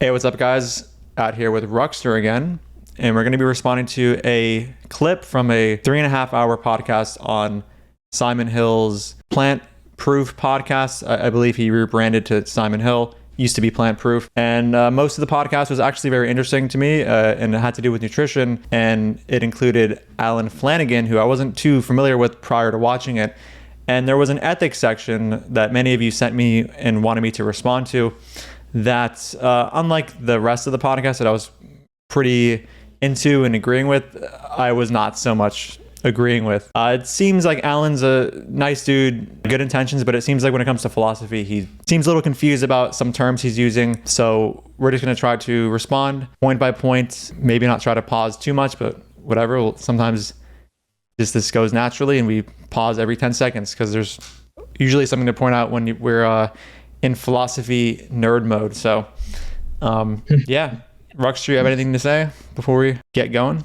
Hey, what's up, guys? Out here with Ruxter again, and we're going to be responding to a clip from a 3.5 hour podcast on Simon Hill's Plant Proof podcast. I believe he rebranded to Simon Hill, used to be Plant Proof. And most of the podcast was actually very interesting to me, and it had to do with nutrition. And it included Alan Flanagan, who I wasn't too familiar with prior to watching it. And there was an ethics section that many of you sent me and wanted me to respond to that, unlike the rest of the podcast that I was pretty into and agreeing with, I was not so much agreeing with. It seems like Alan's a nice dude, good intentions, but it seems like when it comes to philosophy, he seems a little confused about some terms he's using. So we're just going to try to respond point by point, maybe not try to pause too much, but whatever. Sometimes this goes naturally and we pause every 10 seconds because there's usually something to point out when we're in philosophy nerd mode. So yeah, Ruxter, you have anything to say before we get going?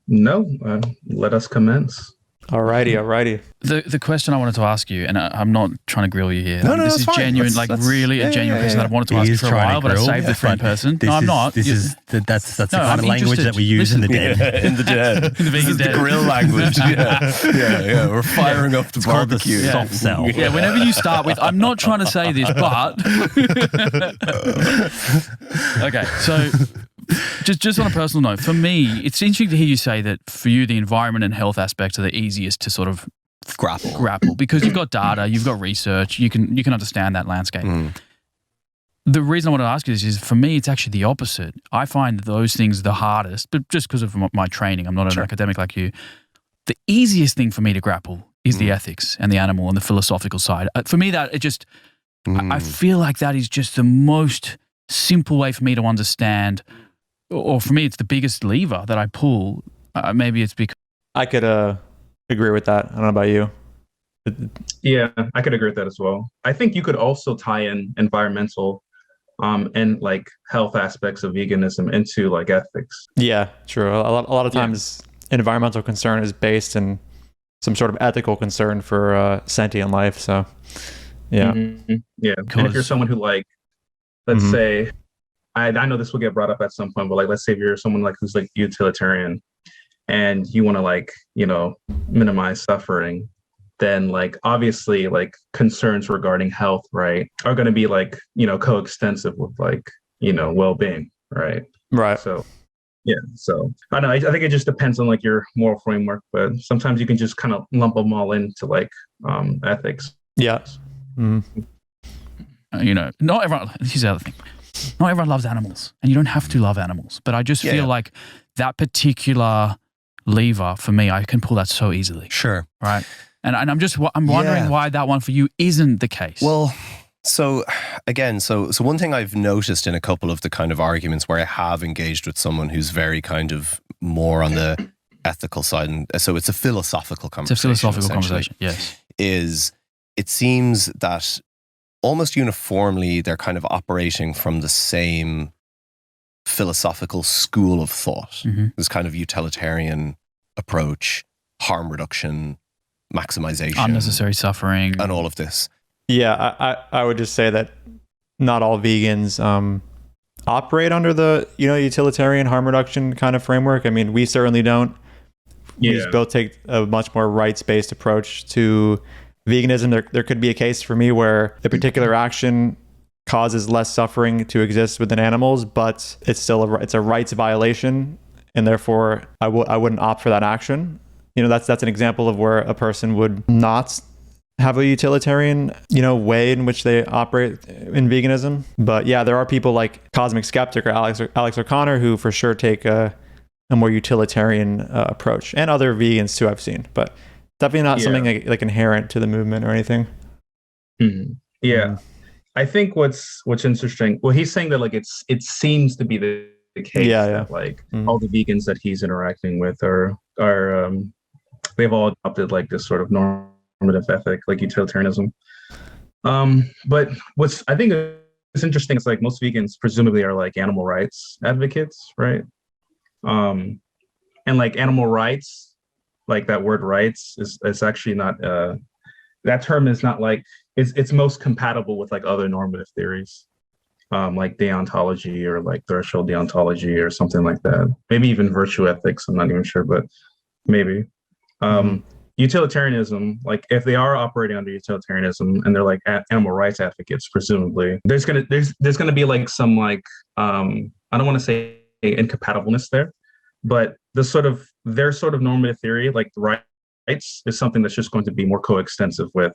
No, let us commence. Alrighty. The question I wanted to ask you, and I'm not trying to grill you here. No, this is fine. genuine, a genuine question that I wanted to ask you for a while, but I saved it for in person. No, I'm not. That's the kind of language that we use in the den. In the den. In the vegan den. Grill language. Yeah. We're firing up the barbecue. Soft sell. Yeah, whenever you start with, I'm not trying to say this, but... Okay, so... Just on a personal note, for me, it's interesting to hear you say that for you, the environment and health aspects are the easiest to sort of grapple because you've got data, you've got research, you can understand that landscape. The reason I want to ask you this is, for me, it's actually the opposite. I find those things the hardest, but just because of my training, I'm not an academic like you. The easiest thing for me to grapple is the ethics and the animal and the philosophical side. For me, that it just, I feel like that is just the most simple way for me to understand. Or for me, it's the biggest lever that I pull. Maybe it's because... I could agree with that. I don't know about you. Yeah, I could agree with that as well. I think you could also tie in environmental and like health aspects of veganism into like ethics. Yeah, true. A lot of times environmental concern is based in some sort of ethical concern for sentient life. So, yeah. Mm-hmm. Yeah. And if you're someone who like, let's say... I know this will get brought up at some point, but like, let's say if you're someone like who's like utilitarian and you want to like, minimize suffering, then like, obviously like concerns regarding health, right, are going to be like, coextensive with like, well-being, right? Right. So, yeah. So I don't know. I think it just depends on like your moral framework, but sometimes you can just kind of lump them all into like ethics. Yeah. Not everyone, here's the other thing. Not everyone loves animals, and you don't have to love animals. But I just feel like that particular lever for me, I can pull that so easily. Sure. Right. And I'm wondering why that one for you isn't the case. Well, so again, so one thing I've noticed in a couple of the kind of arguments where I have engaged with someone who's very kind of more on the ethical side, and so it's a philosophical conversation. Yes. Is it seems that almost uniformly, they're kind of operating from the same philosophical school of thought. This kind of utilitarian approach, harm reduction, maximization, unnecessary suffering, and all of this. Yeah, I would just say that not all vegans operate under the utilitarian harm reduction kind of framework. I mean, we certainly don't. We both take a much more rights-based approach to veganism. There could be a case for me where a particular action causes less suffering to exist within animals, but it's still it's a rights violation, and therefore I wouldn't opt for that action. That's an example of where a person would not have a utilitarian way in which they operate in veganism. But yeah, there are people like Cosmic Skeptic or Alex O'Connor who for sure take a more utilitarian approach, and other vegans too I've seen, but definitely not something like inherent to the movement or anything. Yeah. I think what's interesting, well, he's saying that like it seems to be the case that like all the vegans that he's interacting with are they've all adopted like this sort of normative ethic, like utilitarianism. But what's I think is interesting is like most vegans presumably are like animal rights advocates, right? And like animal rights, like that word rights is actually not that term is not like it's most compatible with like other normative theories. like deontology or like threshold deontology or something like that. Maybe even virtue ethics. I'm not even sure, but maybe. Utilitarianism, like if they are operating under utilitarianism and they're like animal rights advocates, presumably, there's gonna be like some like I don't want to say incompatibleness there, but their sort of normative theory, like rights, is something that's just going to be more coextensive with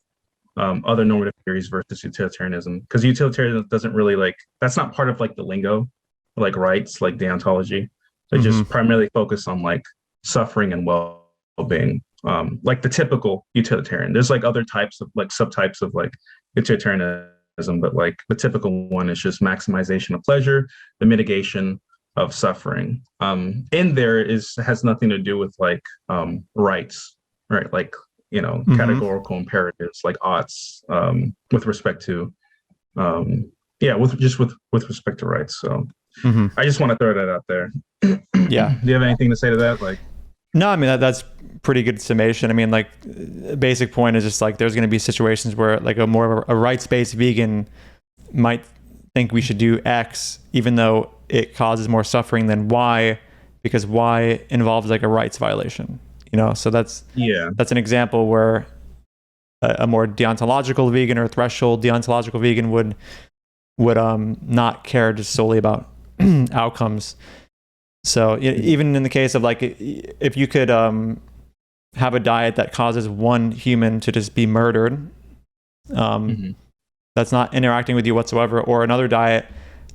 other normative theories versus utilitarianism, because utilitarianism doesn't really like, that's not part of like the lingo, like rights, like deontology. They just primarily focus on like suffering and well-being. Like the typical utilitarian. There's like other types of like subtypes of like utilitarianism, but like the typical one is just maximization of pleasure, the mitigation of suffering. In there has nothing to do with like rights, right? Like, you know, categorical imperatives like oughts, with respect to with respect to rights. So I just want to throw that out there. Yeah. Do you have anything to say to that? Like, no, I mean, that's pretty good summation. I mean, like, basic point is just like there's going to be situations where like a more of a rights-based vegan might think we should do X, even though it causes more suffering than Y, because Y involves like a rights violation. You know, so that's an example where a more deontological vegan or threshold deontological vegan would not care just solely about outcomes. So even in the case of like, if you could have a diet that causes one human to just be murdered, that's not interacting with you whatsoever, or another diet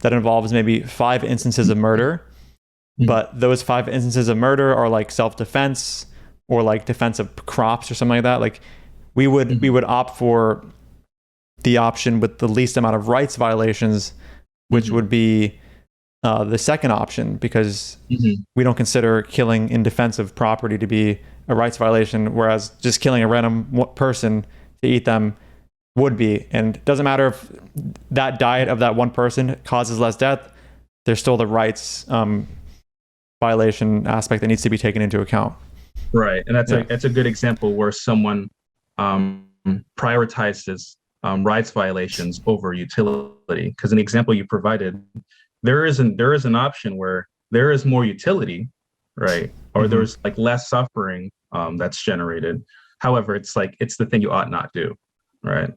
that involves maybe 5 instances of murder, but those 5 instances of murder are like self-defense or like defense of crops or something like that. Like we would opt for the option with the least amount of rights violations, which would be the second option, because we don't consider killing in defense of property to be a rights violation, whereas just killing a random person to eat them would be. And it doesn't matter if that diet of that one person causes less death, there's still the rights violation aspect that needs to be taken into account. Right. And that's a good example where someone prioritizes rights violations over utility. Because in the example you provided, there is an option where there is more utility, right? Or there's like less suffering that's generated. However, it's the thing you ought not do, right?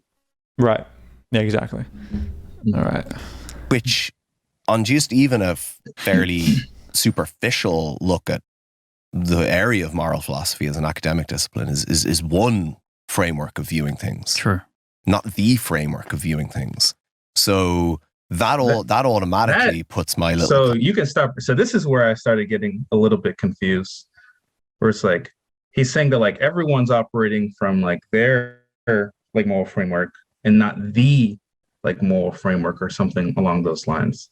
Right. Yeah, exactly. All right. Which, on just even a fairly superficial look at the area of moral philosophy as an academic discipline, is one framework of viewing things. True. Not the framework of viewing things. So that automatically puts my little... So you can stop. So this is where I started getting a little bit confused, where it's like, he's saying that like everyone's operating from like their like moral framework and not the like moral framework or something along those lines.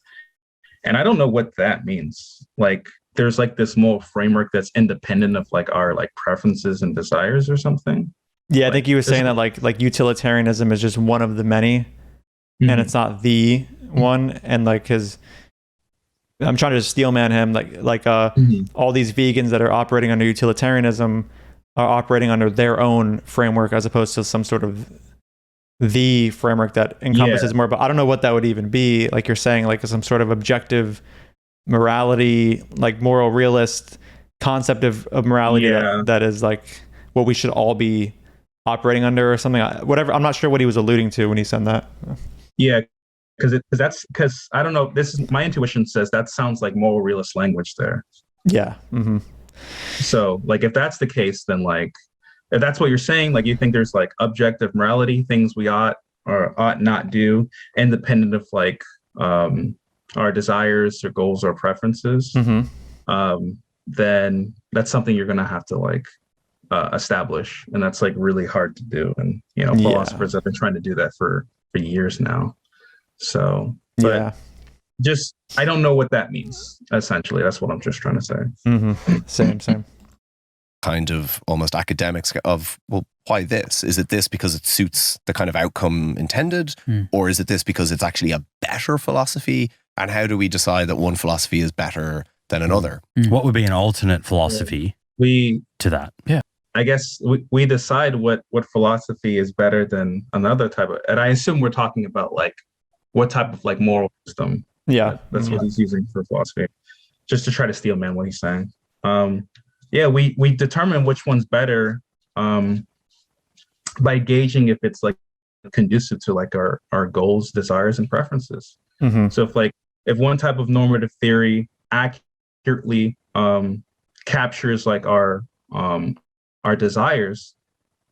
And I don't know what that means. Like there's like this moral framework that's independent of like our like preferences and desires or something. Yeah, I think he was saying that like utilitarianism is just one of the many, and it's not the one. And like I'm trying to steelman him, all these vegans that are operating under utilitarianism are operating under their own framework as opposed to some sort of the framework that encompasses more. But I don't know what that would even be. Like you're saying, like some sort of objective morality, like moral realist concept of morality that is like what we should all be operating under or something. Whatever. I'm not sure what he was alluding to when he said that. Yeah, because I don't know. This is my intuition says that sounds like moral realist language there. Yeah. So like if that's the case, then like if that's what you're saying, like you think there's like objective morality, things we ought or ought not do, independent of like our desires or goals or preferences, then that's something you're gonna have to like establish, and that's like really hard to do. And philosophers have been trying to do that for years now. So, but just I don't know what that means. Essentially, that's what I'm just trying to say. Same. Kind of almost academics of, well, why this? Is it this because it suits the kind of outcome intended, or is it this because it's actually a better philosophy? And how do we decide that one philosophy is better than another? What would be an alternate philosophy to that? Yeah. I guess we decide what philosophy is better than another type of, and I assume we're talking about like what type of like moral system. Yeah, that's what he's using for philosophy, just to try to steel man what he's saying. We determine which one's better by gauging if it's like conducive to like our goals, desires, and preferences. So if one type of normative theory accurately captures like our desires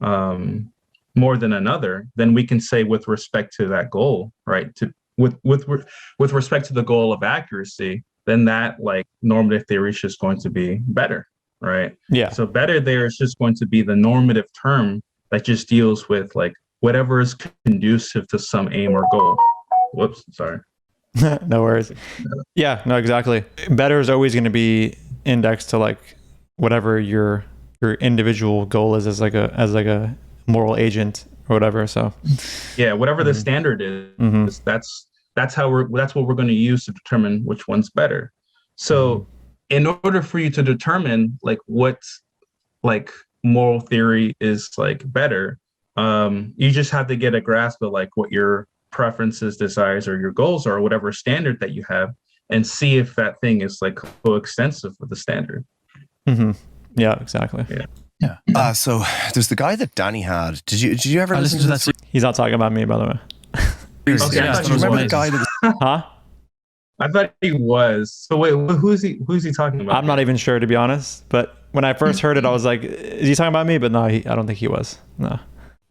more than another, then we can say with respect to that goal, right? With respect to the goal of accuracy, then that like normative theory is just going to be better, right? Yeah. So better there is just going to be the normative term that just deals with like whatever is conducive to some aim or goal. Whoops, sorry. No worries. Yeah, no, exactly. Better is always going to be indexed to like whatever your individual goal is as like a moral agent or whatever. So yeah, whatever the standard is, that's what we're going to use to determine which one's better. So in order for you to determine like what like moral theory is like better, you just have to get a grasp of like what your preferences, desires, or your goals are, or whatever standard that you have, and see if that thing is like coextensive with the standard. Yeah, exactly. Yeah. So there's the guy that Danny had. Did you ever listen to that? He's not talking about me, by the way. Okay, Yeah, do you remember the guy that was, Huh? I thought he was. So wait, who's he talking about? I'm not even sure, to be honest. But when I first heard it, I was like, is he talking about me? But no, I don't think he was. No.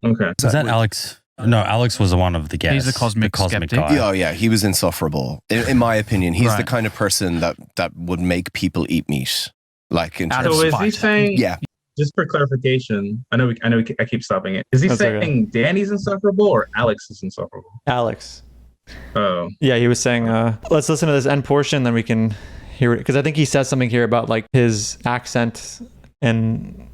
Okay. Was that Alex? No, Alex was one of the guests. He's the cosmic skeptic. guy. Oh yeah, he was insufferable. In my opinion, he's the kind of person that would make people eat meat. Like in terms So is of he saying? Yeah. Just for clarification, I keep stopping it. Is he saying Danny's insufferable or Alex is insufferable? Alex. Oh. Yeah, he was saying, let's listen to this end portion, then we can hear it. Because I think he says something here about like his accent and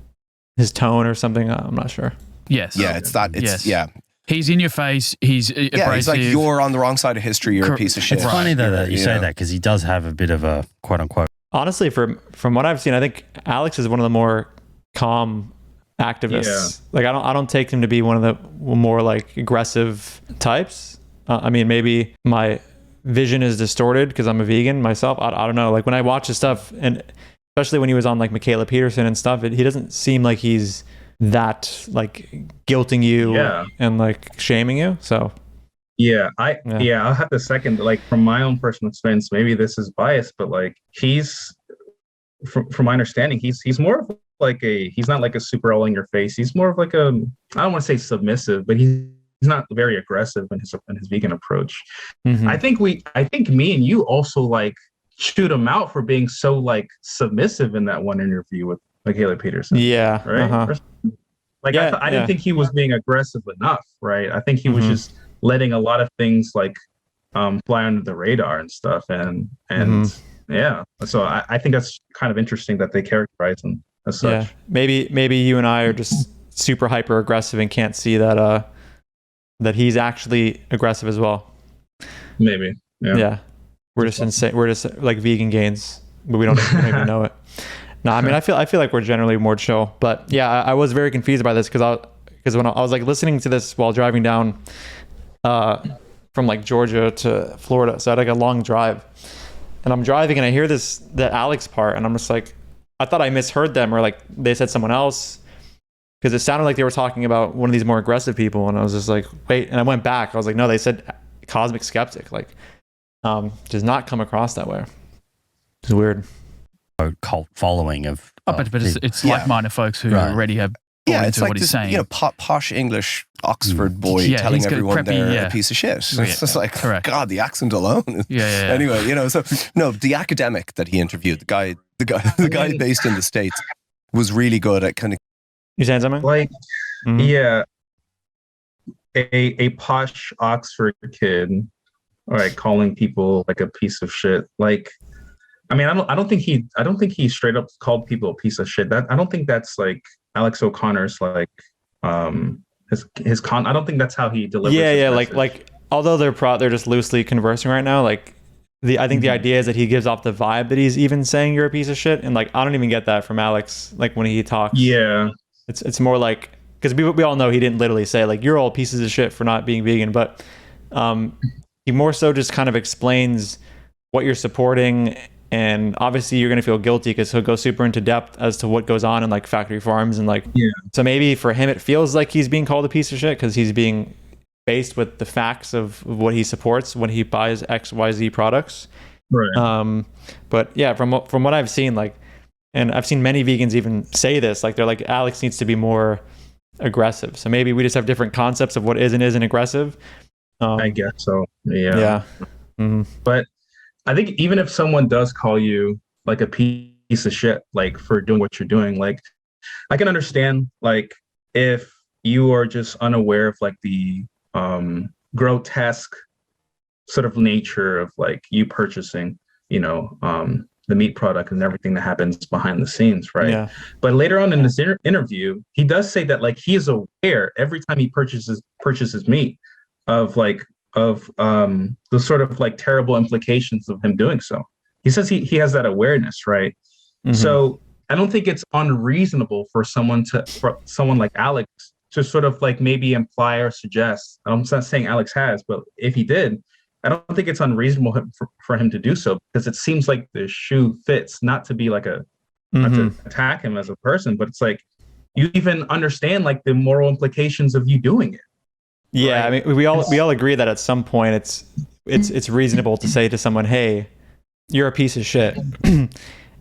his tone or something. I'm not sure. Yes. Yeah, it's that. It's yeah. He's in your face. He's abrasive. Yeah, he's like, you're on the wrong side of history. You're a piece of shit. It's funny though that you say that, because he does have a bit of a quote unquote. Honestly, from what I've seen, I think Alex is one of the more calm activists. Like I don't take him to be one of the more like aggressive types. I mean, maybe my vision is distorted because I'm a vegan myself. I don't know. Like when I watch his stuff, and especially when he was on like Michaela Peterson and stuff, he doesn't seem like he's that like guilting you and like shaming you. So I'll have to second, like from my own personal experience, maybe this is biased, but like he's from my understanding, he's more of like he's not like a super all in your face. He's more of like I don't want to say submissive, but he's not very aggressive in his vegan approach. I think me and you also like shoot him out for being so like submissive in that one interview with Michaela Peterson. Yeah. Right. I didn't think he was being aggressive enough. Right. I think he was just letting a lot of things like fly under the radar and stuff. And yeah. So I think that's kind of interesting that they characterize him as such. Yeah. Maybe you and I are just super hyper aggressive and can't see that he's actually aggressive as well. Maybe. Yeah. We're just insane. We're just like vegan gains, but we don't even know it. No, I mean, I feel like we're generally more chill, but yeah, I was very confused by this because when I was like listening to this while driving down from like Georgia to Florida, so I had like a long drive, and I'm driving and I hear that Alex part, and I'm just like, I thought I misheard them or like they said someone else, because it sounded like they were talking about one of these more aggressive people, and I was just like, wait, and I went back, I was like, no, they said cosmic skeptic, like does not come across that way. It's weird. Cult following of but it's like-minded folks who already have it's like what he's this, saying. Posh English Oxford boy telling everyone they're a piece of shit. It's just like, God, the accent alone. Anyway, so no, the academic that he interviewed, the guy based in the States, was really good at kind of. You saying something? Like, a posh Oxford kid, calling people like a piece of shit, like. I mean, I don't think he straight up called people a piece of shit. I don't think that's like Alex O'Connor's like I don't think that's how he delivers. Yeah, like although they're just loosely conversing right now, like I think the idea is that he gives off the vibe that he's even saying you're a piece of shit, and like I don't even get that from Alex. Like when he talks, it's more like, because we all know he didn't literally say like you're all pieces of shit for not being vegan, but he more so just kind of explains what you're supporting. And obviously you're going to feel guilty because he'll go super into depth as to what goes on in like factory farms and like, so maybe for him, it feels like he's being called a piece of shit because he's being faced with the facts of what he supports when he buys XYZ products. Right. But yeah, from what I've seen, like, and I've seen many vegans even say this, like they're like, Alex needs to be more aggressive. So maybe we just have different concepts of what is and isn't aggressive. I guess so. Yeah. Yeah. Mm-hmm. But I think even if someone does call you like a piece of shit, like for doing what you're doing, like I can understand like if you are just unaware of like the grotesque sort of nature of like you purchasing, you know, the meat product and everything that happens behind the scenes, right? Yeah. But later on in this interview, he does say that like he is aware every time he purchases meat of the sort of like terrible implications of him doing so. He says he has that awareness, right? Mm-hmm. So I don't think it's unreasonable for someone like Alex to sort of like maybe imply or suggest. I'm not saying Alex has, but if he did, I don't think it's unreasonable for him to do so, because it seems like the shoe fits. Not to be like not to attack him as a person, but it's like you even understand like the moral implications of you doing it. Yeah, right? I mean, we all agree that at some point it's reasonable to say to someone, "Hey, you're a piece of shit."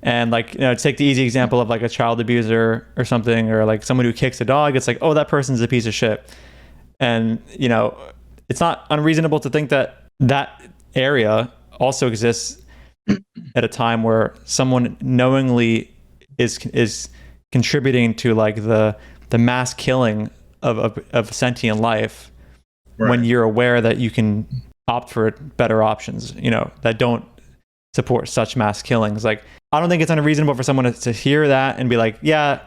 And like, you know, take the easy example of like a child abuser or something, or like someone who kicks a dog. It's like, oh, that person's a piece of shit. And, you know, it's not unreasonable to think that area also exists at a time where someone knowingly is contributing to like the mass killing of sentient life, right, when you're aware that you can opt for better options, you know, that don't support such mass killings. Like, I don't think it's unreasonable for someone to hear that and be like, yeah,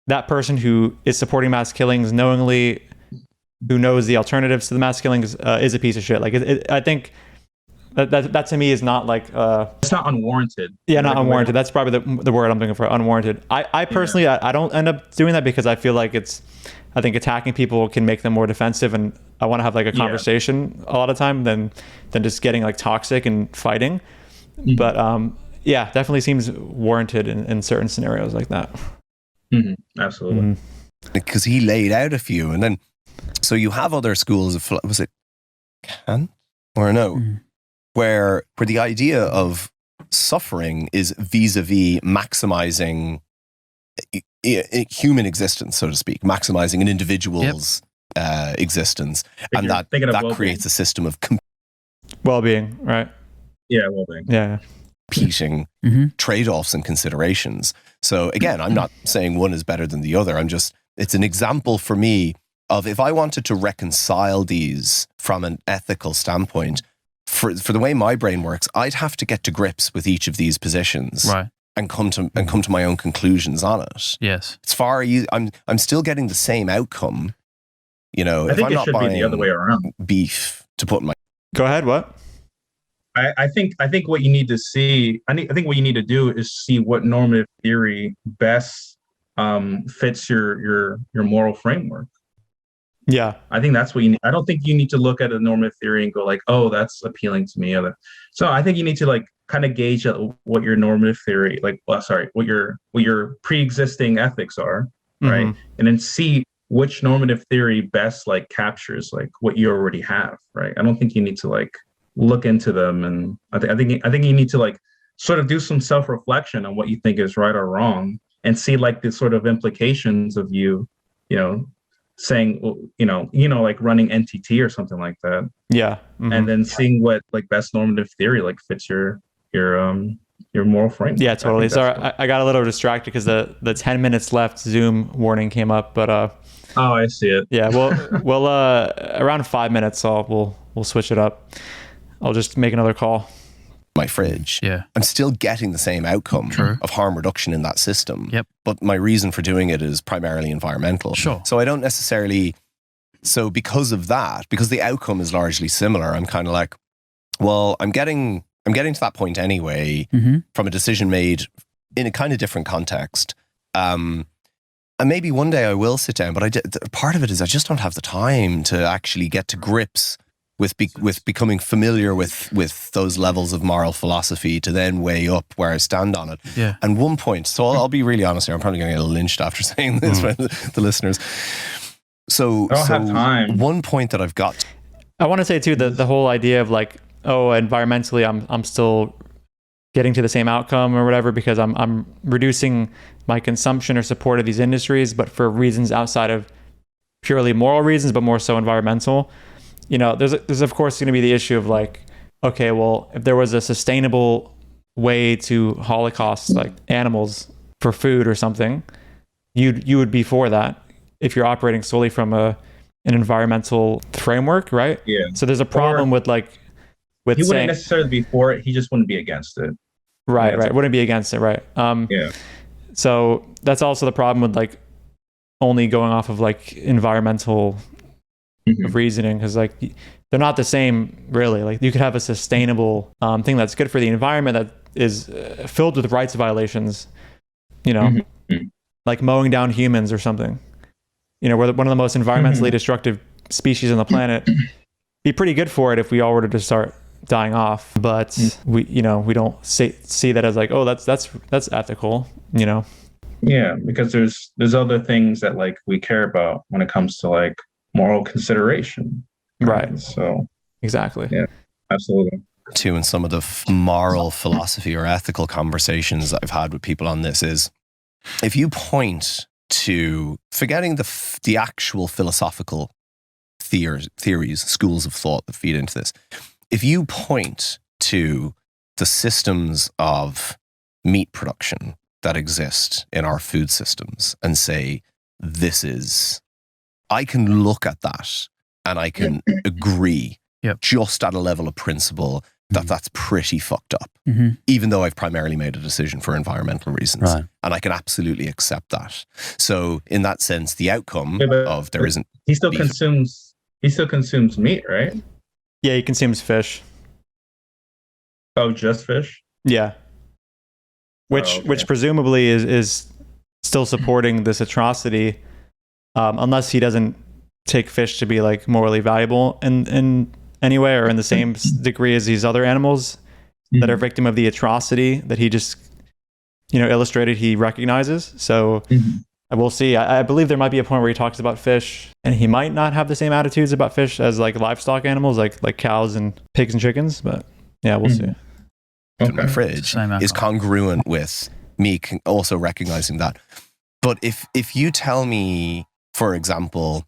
that person who is supporting mass killings knowingly, who knows the alternatives to the mass killings, is a piece of shit. Like, I think that to me is not like it's not unwarranted. Yeah, not unwarranted. That's probably the word I'm looking for. Unwarranted. I personally, I don't end up doing that because I feel like I think attacking people can make them more defensive, and I want to have like a conversation a lot of time than just getting like toxic and fighting. Mm-hmm. But yeah, definitely seems warranted in certain scenarios like that. Mm-hmm. Absolutely. Mm-hmm. Because he laid out a few, and then so you have other schools of, was it Kant or no? Mm-hmm. Where the idea of suffering is vis-a-vis maximizing human existence, so to speak, maximizing an individual's existence, and that creates a system of well-being, right? Yeah, well-being. Yeah, competing trade-offs and considerations. So again, I'm not saying one is better than the other. It's an example for me of if I wanted to reconcile these from an ethical standpoint. For the way my brain works, I'd have to get to grips with each of these positions, right, and come to my own conclusions on it. Yes, it's far easy. I'm still getting the same outcome. You know, I think it should be the other way around. Beef to put in my. Go ahead. What? I think what you need to see. I think what you need to do is see what normative theory best fits your moral framework. Yeah, I think that's what you need. I don't think you need to look at a normative theory and go like, oh, that's appealing to me. So I think you need to like kind of gauge what your normative theory, what your pre-existing ethics are, right? Mm-hmm. And then see which normative theory best like captures like what you already have, right? I don't think you need to like look into them, and I think you need to like sort of do some self-reflection on what you think is right or wrong, and see like the sort of implications of you know, saying, like running NTT or something like that. Yeah. Mm-hmm. And then seeing what like best normative theory like fits your moral framework. Yeah, totally. Sorry, I got a little distracted because the 10 minutes left Zoom warning came up, but oh, I see it. Yeah, we'll around 5 minutes, we'll switch it up. I'll just make another call. My fridge. Yeah. I'm still getting the same outcome of harm reduction in that system. Yep. But my reason for doing it is primarily environmental. Sure. So I don't necessarily, because of that, because the outcome is largely similar, I'm kind of like, well, I'm getting to that point anyway, from a decision made in a kind of different context. And maybe one day I will sit down, but part of it is I just don't have the time to actually get to grips with becoming familiar with those levels of moral philosophy to then weigh up where I stand on it. Yeah. And one point, so I'll be really honest here, I'm probably going to get lynched after saying this by the listeners. So, I don't have time. One point that I've got. I want to say too, the whole idea of like, oh, environmentally, I'm still getting to the same outcome or whatever because I'm reducing my consumption or support of these industries, but for reasons outside of purely moral reasons, but more so environmental. You know, there's of course going to be the issue of like, okay, well, if there was a sustainable way to holocaust like animals for food or something, you would be for that if you're operating solely from an environmental framework, right? Yeah. So there's a problem with he wouldn't necessarily be for it. He just wouldn't be against it. Right. Wouldn't be against it, right? Yeah. So that's also the problem with like only going off of like environmental reasoning, because like they're not the same really. Like you could have a sustainable thing that's good for the environment that is filled with rights violations, you know, like mowing down humans or something. You know, we're one of the most environmentally destructive species on the planet. Be pretty good for it if we all were to just start dying off, but we don't see that as like, oh, that's ethical, you know. Yeah, because there's other things that like we care about when it comes to like moral consideration. Right. So exactly. Yeah, absolutely. Too, in some of the moral philosophy or ethical conversations that I've had with people on this is, if you point to forgetting the actual philosophical theories, schools of thought that feed into this, if you point to the systems of meat production that exist in our food systems and say, I can look at that and I can agree just at a level of principle that that's pretty fucked up, even though I've primarily made a decision for environmental reasons. Right. And I can absolutely accept that. So in that sense, the outcome of there isn't... He still consumes meat, right? Yeah, he consumes fish. Oh, just fish? Yeah. Which presumably is still supporting this atrocity, unless he doesn't take fish to be like morally valuable in any way or in the same degree as these other animals that are victim of the atrocity that he just, illustrated he recognizes. So we'll see. I believe there might be a point where he talks about fish and he might not have the same attitudes about fish as like livestock animals, like cows and pigs and chickens. But yeah, we'll see. My fridge is congruent with me also recognizing that. But if you tell me, for example,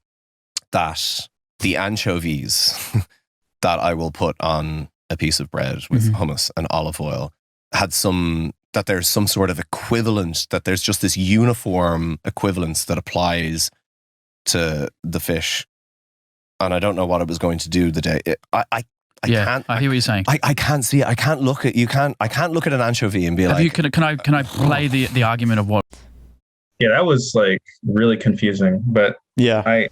that the anchovies that I will put on a piece of bread with hummus and olive oil that there's some sort of equivalent, that there's just this uniform equivalence that applies to the fish, and I don't know what it was going to do the day. I can't. I hear what you're saying. I can't see it. I can't look at an anchovy and be can I play the argument of what? Yeah, that was like really confusing. But yeah, I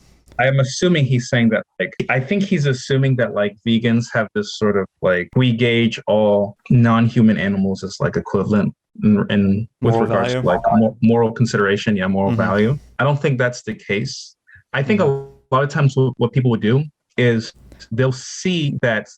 am assuming he's saying that I think he's assuming that like vegans have this sort of like, we gauge all non-human animals as like equivalent in with regards to like moral consideration, moral value. I don't think that's the case. I think a lot of times what people would do is they'll see that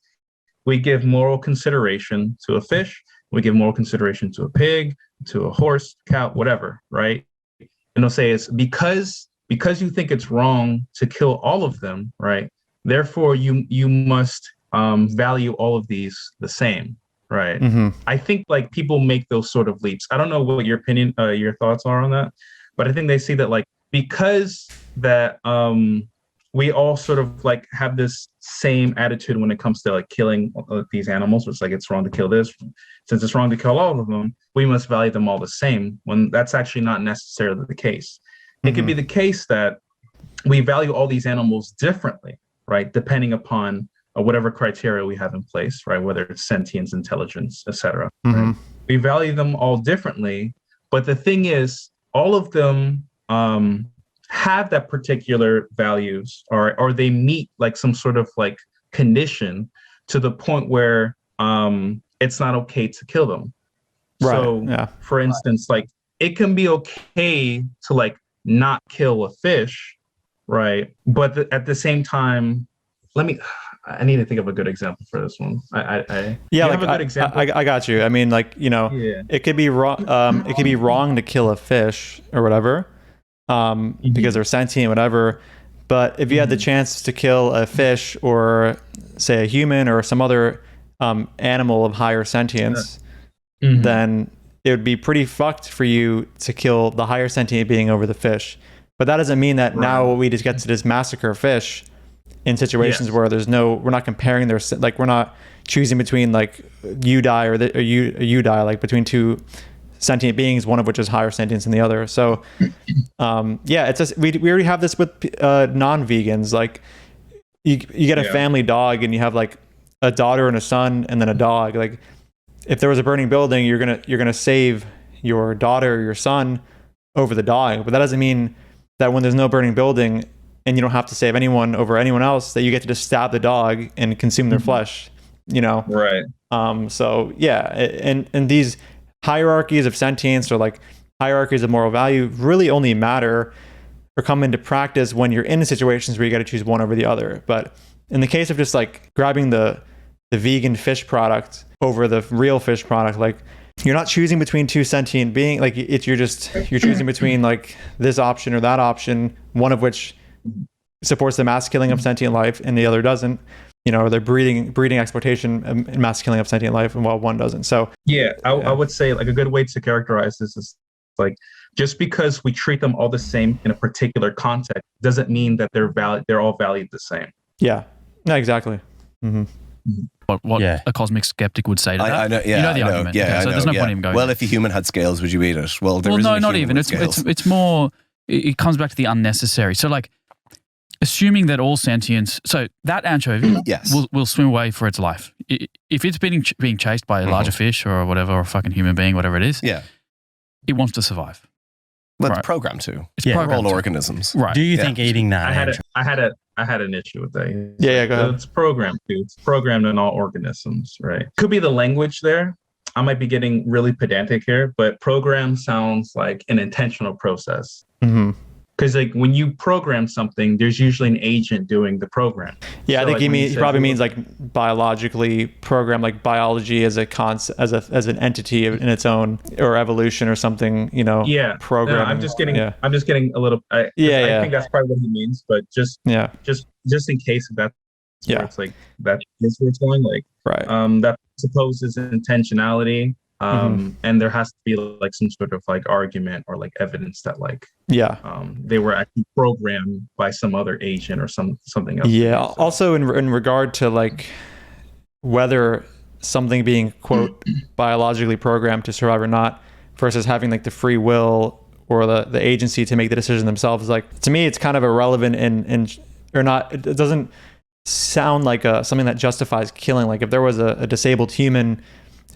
we give moral consideration to a fish, we give moral consideration to a pig, to a horse, cow, whatever, right? And they'll say it's because you think it's wrong to kill all of them, right? Therefore, you must value all of these the same, right? I think like people make those sort of leaps. I don't know what your opinion, your thoughts are on that, but I think they see that like, because that we all sort of like have this same attitude when it comes to like killing these animals. It's like, it's wrong to kill this. Since it's wrong to kill all of them, we must value them all the same, when that's actually not necessarily the case. It could be the case that we value all these animals differently, right? Depending upon whatever criteria we have in place, right? Whether it's sentience, intelligence, etc. Right? We value them all differently, but the thing is, all of them have that particular values, or they meet like some sort of like condition to the point where it's not okay to kill them. Right. So, for instance, like it can be okay to like not kill a fish, right? But at the same time, I need to think of a good example for this one. Yeah, have a good example. I got you. I mean, like, you know, it could be wrong. It could be wrong to kill a fish or whatever, because they're sentient, whatever. But if you had the chance to kill a fish or say a human or some other animal of higher sentience, then it would be pretty fucked for you to kill the higher sentient being over the fish. But that doesn't mean that now we just get to just massacre fish in situations where we're not comparing like, we're not choosing between like you die or you die, like between two sentient beings, one of which is higher sentience than the other. So it's just, we already have this with non-vegans. Like you get a family dog and you have like a daughter and a son and then a dog. Like if there was a burning building, you're gonna save your daughter or your son over the dog. But that doesn't mean that when there's no burning building and you don't have to save anyone over anyone else, that you get to just stab the dog and consume their flesh, you know? Right. So yeah, and these hierarchies of sentience or like hierarchies of moral value really only matter or come into practice when you're in situations where you got to choose one over the other. But in the case of just like grabbing the vegan fish product over the real fish product, like you're not choosing between two sentient beings. Like you're choosing between like this option or that option, one of which supports the mass killing of sentient life and the other doesn't. You know, or they're breeding exploitation and mass killing of sentient life, and while one doesn't. So I would say like a good way to characterize this is like, just because we treat them all the same in a particular context doesn't mean that they're all valued the same. Yeah, no, exactly. What a cosmic skeptic would say to that. I know, you know the argument. Yeah, so there's no point in going. Well, if a human had scales, would you eat it? Well, no, not even. It's more. It comes back to the unnecessary. So like, assuming that all sentience, so that anchovy will swim away for its life. If it's being chased by a larger fish or whatever, or a fucking human being, whatever it is, it wants to survive. Well, it's programmed to. It's programmed all organisms. Right. Do you think eating that? I had an issue with that. Yeah, go ahead. It's programmed to. It's programmed in all organisms, right? Could be the language there. I might be getting really pedantic here, but program sounds like an intentional process. Because like when you program something, there's usually an agent doing the program. Yeah, so I think he probably means like biologically programmed, like biology as a concept, as an entity in its own, or evolution or something. You know. Yeah. Programming. No, I'm just getting a little. I think that's probably what he means, but just in case of that. Yeah. It's like that is where it's going. Like that supposes intentionality. And there has to be like some sort of like argument or like evidence that like they were actually programmed by some other agent or something else. Yeah. Also in regard to like whether something being quote biologically programmed to survive or not versus having like the free will or the agency to make the decision themselves, like to me it's kind of irrelevant and or not. It doesn't sound like something that justifies killing. Like if there was a disabled human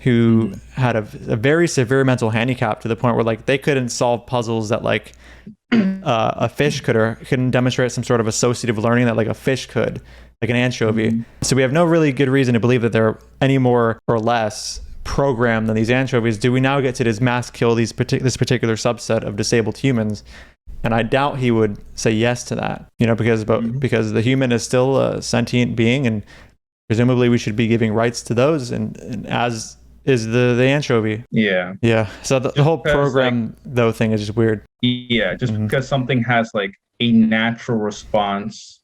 who had a very severe mental handicap to the point where like they couldn't solve puzzles that like a fish could, or couldn't demonstrate some sort of associative learning that like a fish could, like an anchovy. So we have no really good reason to believe that they're any more or less programmed than these anchovies. Do we now get to this mass kill this particular subset of disabled humans? And I doubt he would say yes to that, you know, because the human is still a sentient being, and presumably we should be giving rights to those, and as is the anchovy. Yeah. So the whole program though thing is just weird. Yeah, just because something has like a natural response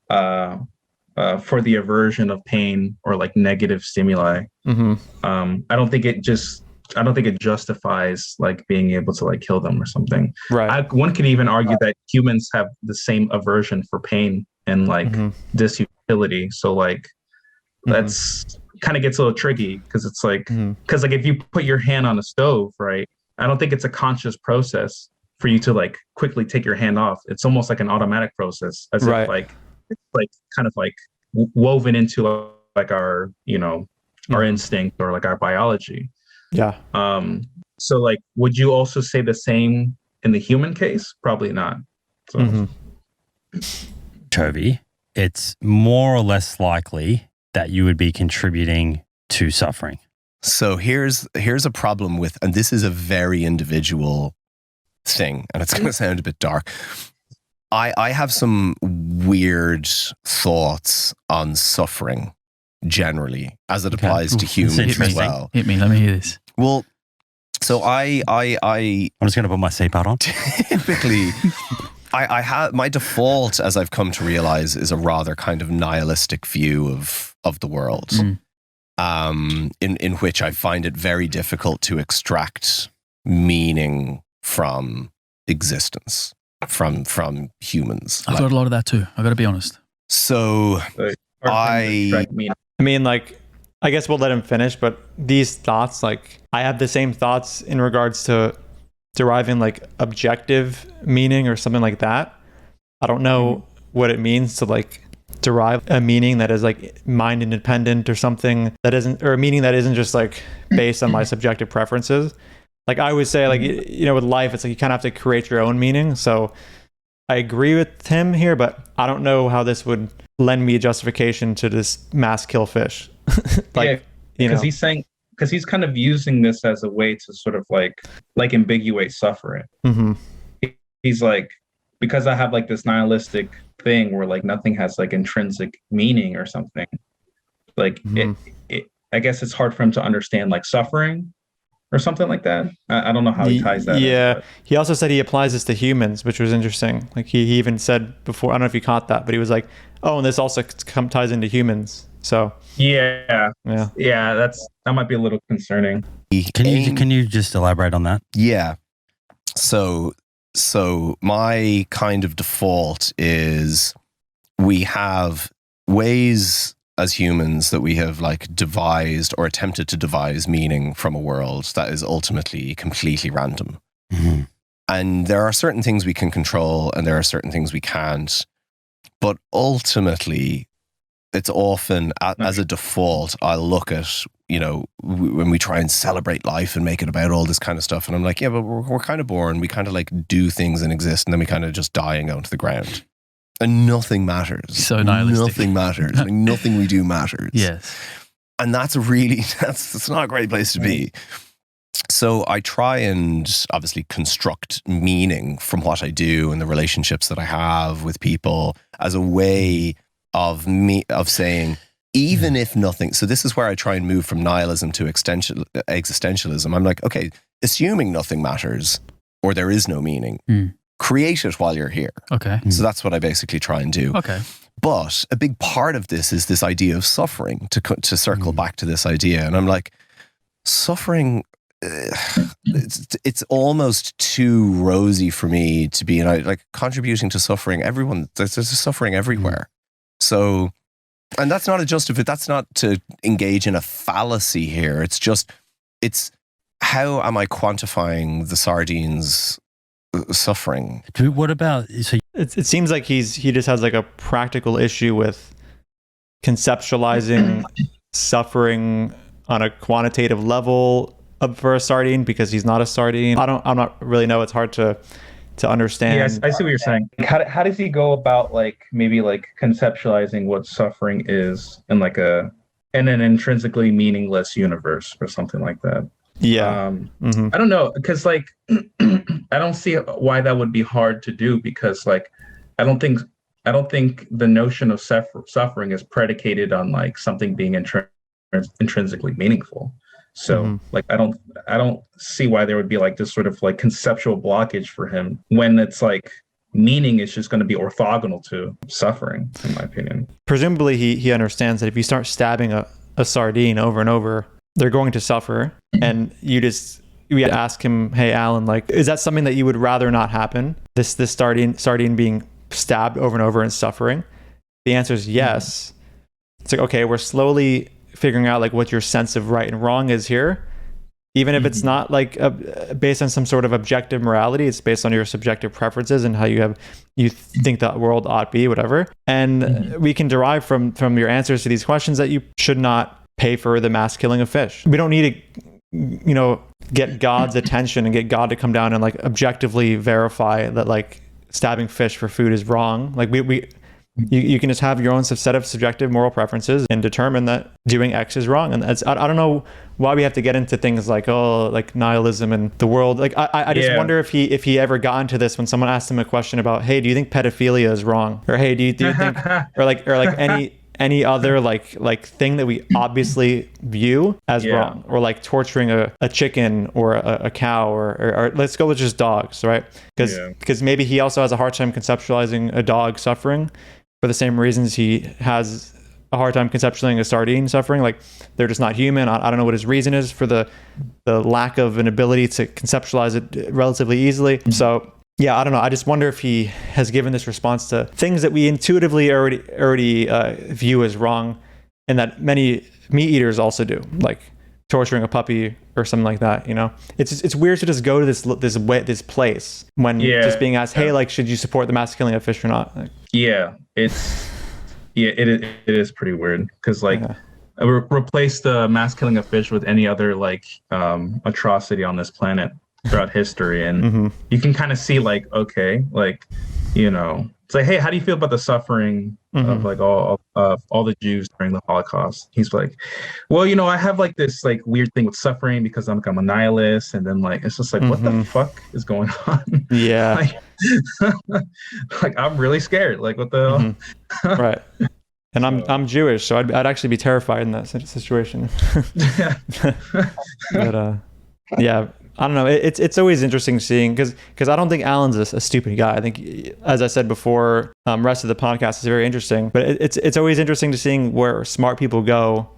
for the aversion of pain or like negative stimuli. I don't think it justifies like being able to like kill them or something. Right. One could even argue that humans have the same aversion for pain and like disutility. So like that's kind of gets a little tricky because it's like, because like if you put your hand on a stove, right? I don't think it's a conscious process for you to like quickly take your hand off. It's almost like an automatic process, as if like it's like kind of like woven into like our, you know, our instinct or like our biology. Yeah. So like, would you also say the same in the human case? Probably not. So. Toby, it's more or less likely that you would be contributing to suffering. So here's a problem with, and this is a very individual thing, and it's going to sound a bit dark. I have some weird thoughts on suffering generally as it applies to humans as well. Hit me. Let me hear this. Well, so I'm just going to put my seatbelt on. Typically, I have my default, as I've come to realize, is a rather kind of nihilistic view of the world, in which I find it very difficult to extract meaning from existence, from humans. I've got a lot of that too. I got to be honest. So I mean, like, I guess we'll let him finish, but these thoughts, like, I have the same thoughts in regards to deriving like objective meaning or something like that. I don't know what it means to like derive a meaning that is like mind independent or something that isn't, or a meaning that isn't just like based on my subjective preferences. Like I would say, like, you know, with life, it's like you kind of have to create your own meaning. So I agree with him here, but I don't know how this would lend me a justification to just mass kill fish. Like, you know, because he's kind of using this as a way to sort of like ambiguate suffering. He's like, because I have like this nihilistic thing where like nothing has like intrinsic meaning or something. Like I guess it's hard for him to understand like suffering or something like that. I don't know how he ties that. Yeah. He also said he applies this to humans, which was interesting. Like he even said before, I don't know if you caught that, but he was like, oh, and this also ties into humans. So yeah, that might be a little concerning. Can you just elaborate on that? Yeah. So my kind of default is we have ways as humans that we have like devised or attempted to devise meaning from a world that is ultimately completely random. And there are certain things we can control and there are certain things we can't. But ultimately, it's often, as a default, I'll look at, you know, when we try and celebrate life and make it about all this kind of stuff. And I'm like, yeah, but we're kind of boring. We kind of like do things and exist. And then we kind of just die and go into the ground. And nothing matters. So nihilistic. Nothing matters. Like, nothing we do matters. Yes. And that's not a great place to be. So I try and obviously construct meaning from what I do and the relationships that I have with people as a way of saying, even if nothing. So this is where I try and move from nihilism to existentialism. I'm like, okay, assuming nothing matters or there is no meaning, create it while you're here. Okay. So that's what I basically try and do. Okay. But a big part of this is this idea of suffering, to circle back to this idea. And I'm like, suffering, it's almost too rosy for me to be like contributing to suffering. There's suffering everywhere. So, and that's not that's not to engage in a fallacy here. It's how am I quantifying the sardines suffering? What about, so it seems like he just has like a practical issue with conceptualizing suffering on a quantitative level for a sardine because he's not a sardine. I'm not really know. It's hard to understand. Yes, I see what you're saying. How does he go about like maybe like conceptualizing what suffering is in an intrinsically meaningless universe or something like that? Yeah. I don't know, because like I don't see why that would be hard to do, because like I don't think the notion of suffering is predicated on like something being intrinsically meaningful. So like I don't see why there would be like this sort of like conceptual blockage for him when it's like meaning is just going to be orthogonal to suffering, in my opinion. Presumably he understands that if you start stabbing a sardine over and over, they're going to suffer. And we ask him, hey, Alan, like, is that something that you would rather not happen? This sardine being stabbed over and over and suffering? The answer is yes. It's like, okay, we're slowly figuring out like what your sense of right and wrong is here. Even if it's not like based on some sort of objective morality, it's based on your subjective preferences and how you think the world ought to be, whatever. And we can derive from your answers to these questions that you should not pay for the mass killing of fish. We don't need to, get God's attention and get God to come down and like objectively verify that like stabbing fish for food is wrong. Like we You can just have your own set of subjective moral preferences and determine that doing X is wrong. And I don't know why we have to get into things like, like nihilism and the world. Like, I just wonder if he ever got into this when someone asked him a question about, hey, do you think pedophilia is wrong? Or, hey, do you think, or like any other like thing that we obviously view as wrong, or like torturing a chicken or a cow, or let's go with just dogs, right? Because maybe he also has a hard time conceptualizing a dog suffering for the same reasons he has a hard time conceptualizing a sardine suffering. Like, they're just not human. I don't know what his reason is for the lack of an ability to conceptualize it relatively easily. So yeah, I don't know. I just wonder if he has given this response to things that we intuitively already view as wrong, and that many meat eaters also do, like torturing a puppy or something like that. You know, it's weird to just go to this place when just being asked, hey, like, should you support the mass killing of fish or not? Like, it is pretty weird, because like replace the mass killing of fish with any other like atrocity on this planet throughout history, and you can kind of see like, okay, like, you know, it's like, hey, how do you feel about the suffering of like all the Jews during the Holocaust? He's like, well, you know, I have like this like weird thing with suffering because I'm a nihilist, and then like it's just like, what the fuck is going on? Yeah. like I'm really scared. Like, what the hell? Right. And I'm Jewish, so I'd actually be terrified in that situation. But yeah, I don't know. It's always interesting seeing, because I don't think Alan's a stupid guy. I think, as I said before, rest of the podcast is very interesting. But it's always interesting to seeing where smart people go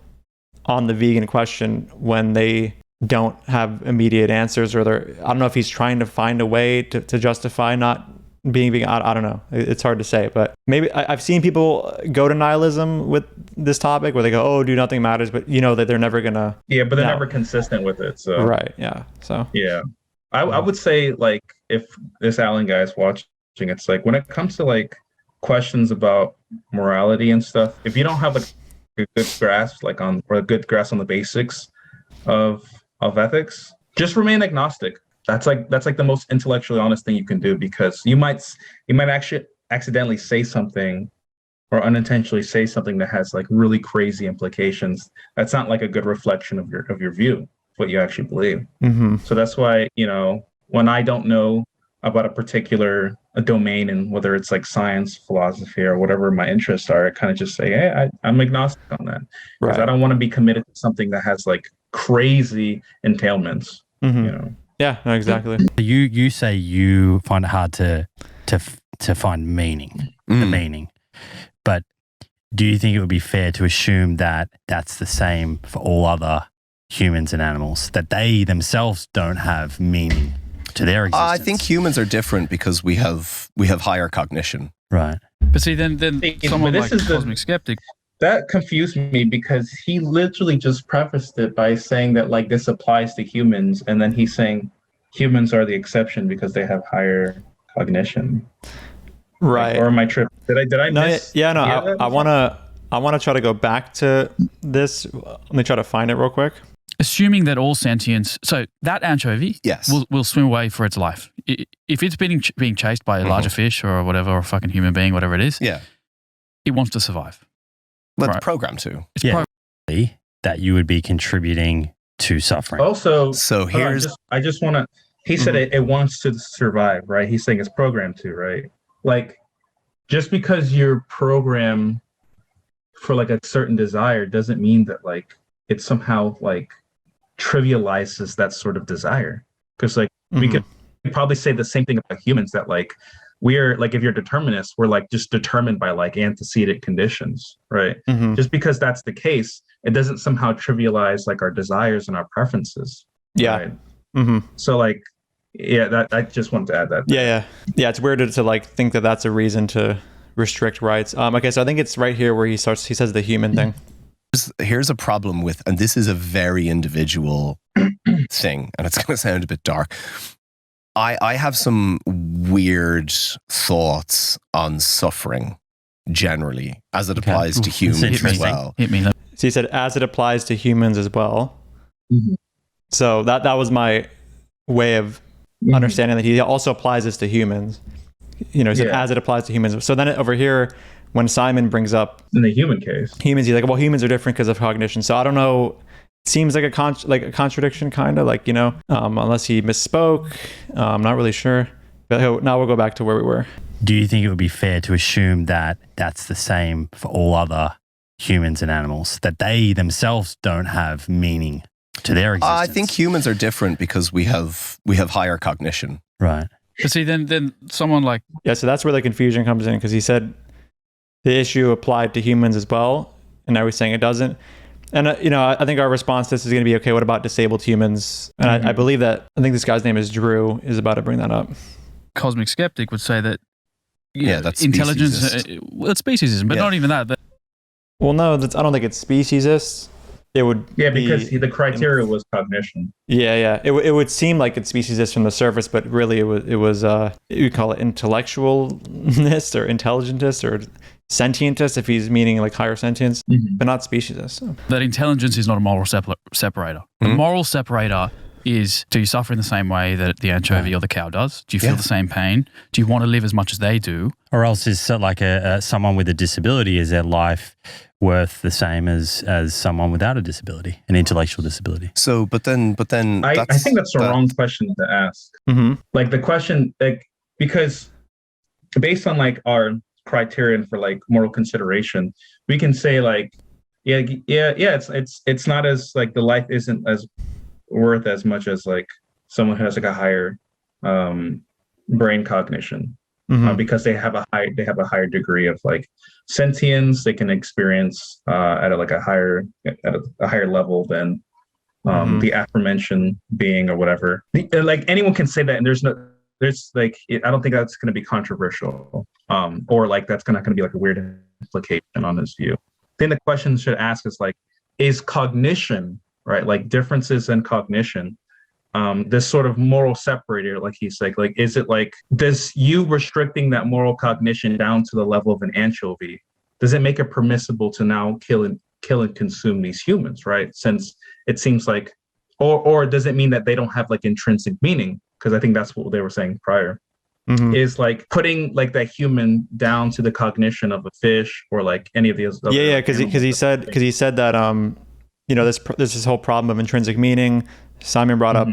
on the vegan question when they don't have immediate answers, or I don't know if he's trying to find a way to justify not being vegan. I don't know. It's hard to say, but maybe I've seen people go to nihilism with this topic where they go, oh, do nothing matters, but you know that they're never gonna. Yeah, but they're never consistent with it. So right, yeah. So yeah, I would say, like, if this Alan guy is watching, it's like, when it comes to like questions about morality and stuff, if you don't have like a good grasp on the basics of ethics, just remain agnostic. That's like the most intellectually honest thing you can do, because you might actually accidentally say something or unintentionally say something that has like really crazy implications. That's not like a good reflection of your view, what you actually believe. So that's why, you know, when I don't know about a particular domain, and whether it's like science, philosophy, or whatever my interests are, I kind of just say, hey, I'm agnostic on that, because I don't want to be committed to something that has like crazy entailments. You know. Yeah, no, exactly. You say you find it hard to find meaning, the meaning, but do you think it would be fair to assume that that's the same for all other humans and animals, that they themselves don't have meaning to their existence? I think humans are different because we have higher cognition, right? But see, then someone like Cosmic Skeptic. That confused me, because he literally just prefaced it by saying that like this applies to humans, and then he's saying humans are the exception because they have higher cognition. Right. Like, or am I tripping? Did I miss? Yeah, no. I wanna try to go back to this. Let me try to find it real quick. Assuming that all sentience, so that anchovy, will swim away for its life. If it's being chased by a larger fish or whatever, or a fucking human being, whatever it is, it wants to survive. But it's programmed to. It's that you would be contributing to suffering. Also, so here's... I just want to... He said it wants to survive, right? He's saying it's programmed to, right? Like, just because you're programmed for like a certain desire doesn't mean that like it somehow like trivializes that sort of desire. Because like we could probably say the same thing about humans, that like we're like, if you're determinists, we're like just determined by like antecedent conditions, right? Just because that's the case, it doesn't somehow trivialize like our desires and our preferences. Yeah. Right? So like, yeah, that I just wanted to add that. Yeah. It's weird to like think that that's a reason to restrict rights. Okay, so I think it's right here where he says the human thing. Here's a problem with, and this is a very individual thing, and it's going to sound a bit dark. I have some weird thoughts on suffering generally, as it applies to humans as well. Hit me. So he said, as it applies to humans as well. So that was my way of understanding that he also applies this to humans. You know, he said, as it applies to humans. So then over here, when Simon brings up in the human case, humans, he's like, well, humans are different because of cognition. So I don't know. It seems like a contradiction, kind of like, unless he misspoke. I'm not really sure. But now we'll go back to where we were. Do you think it would be fair to assume that that's the same for all other humans and animals, that they themselves don't have meaning to their existence? I think humans are different because we have higher cognition. Right. But see, then someone like... Yeah, so that's where the confusion comes in, because he said the issue applied to humans as well, and now he's saying it doesn't. And, I think our response to this is going to be, okay, what about disabled humans? And I believe that, I think this guy's name is Drew, is about to bring that up. Cosmic skeptic would say that that's intelligence, it's speciesism, but not even that. Well, no, I don't think it's speciesist. It would because the criteria was cognition. Yeah. It would seem like it's speciesist from the surface, but really it was you call it intellectualness or intelligentist or sentientist if he's meaning like higher sentience, but not speciesist. So. That intelligence is not a moral separator. The moral separator is, do you suffer in the same way that the anchovy or the cow does? Do you feel the same pain? Do you want to live as much as they do? Or else is like someone with a disability, is their life worth the same as someone without a disability, an intellectual disability? So, but then I think that's the wrong question to ask. Like the question, because based on like our criterion for like moral consideration, we can say like, it's not as like the life isn't as worth as much as like someone who has like a higher brain cognition, because they have a higher degree of like sentience. They can experience at a higher level than the aforementioned being or whatever. Like anyone can say that, and there's like I don't think that's going to be controversial, or like that's not going to be like a weird implication on this view. I think the question should ask is like, is cognition, right? Like differences in cognition, this sort of moral separator, like he's like, is it like, does you restricting that moral cognition down to the level of an anchovy, does it make it permissible to now kill and consume these humans, right? Since it seems like, or does it mean that they don't have like intrinsic meaning? Because I think that's what they were saying prior. Is like putting like that human down to the cognition of a fish or like any of these. Because he said that there's this whole problem of intrinsic meaning. Simon brought up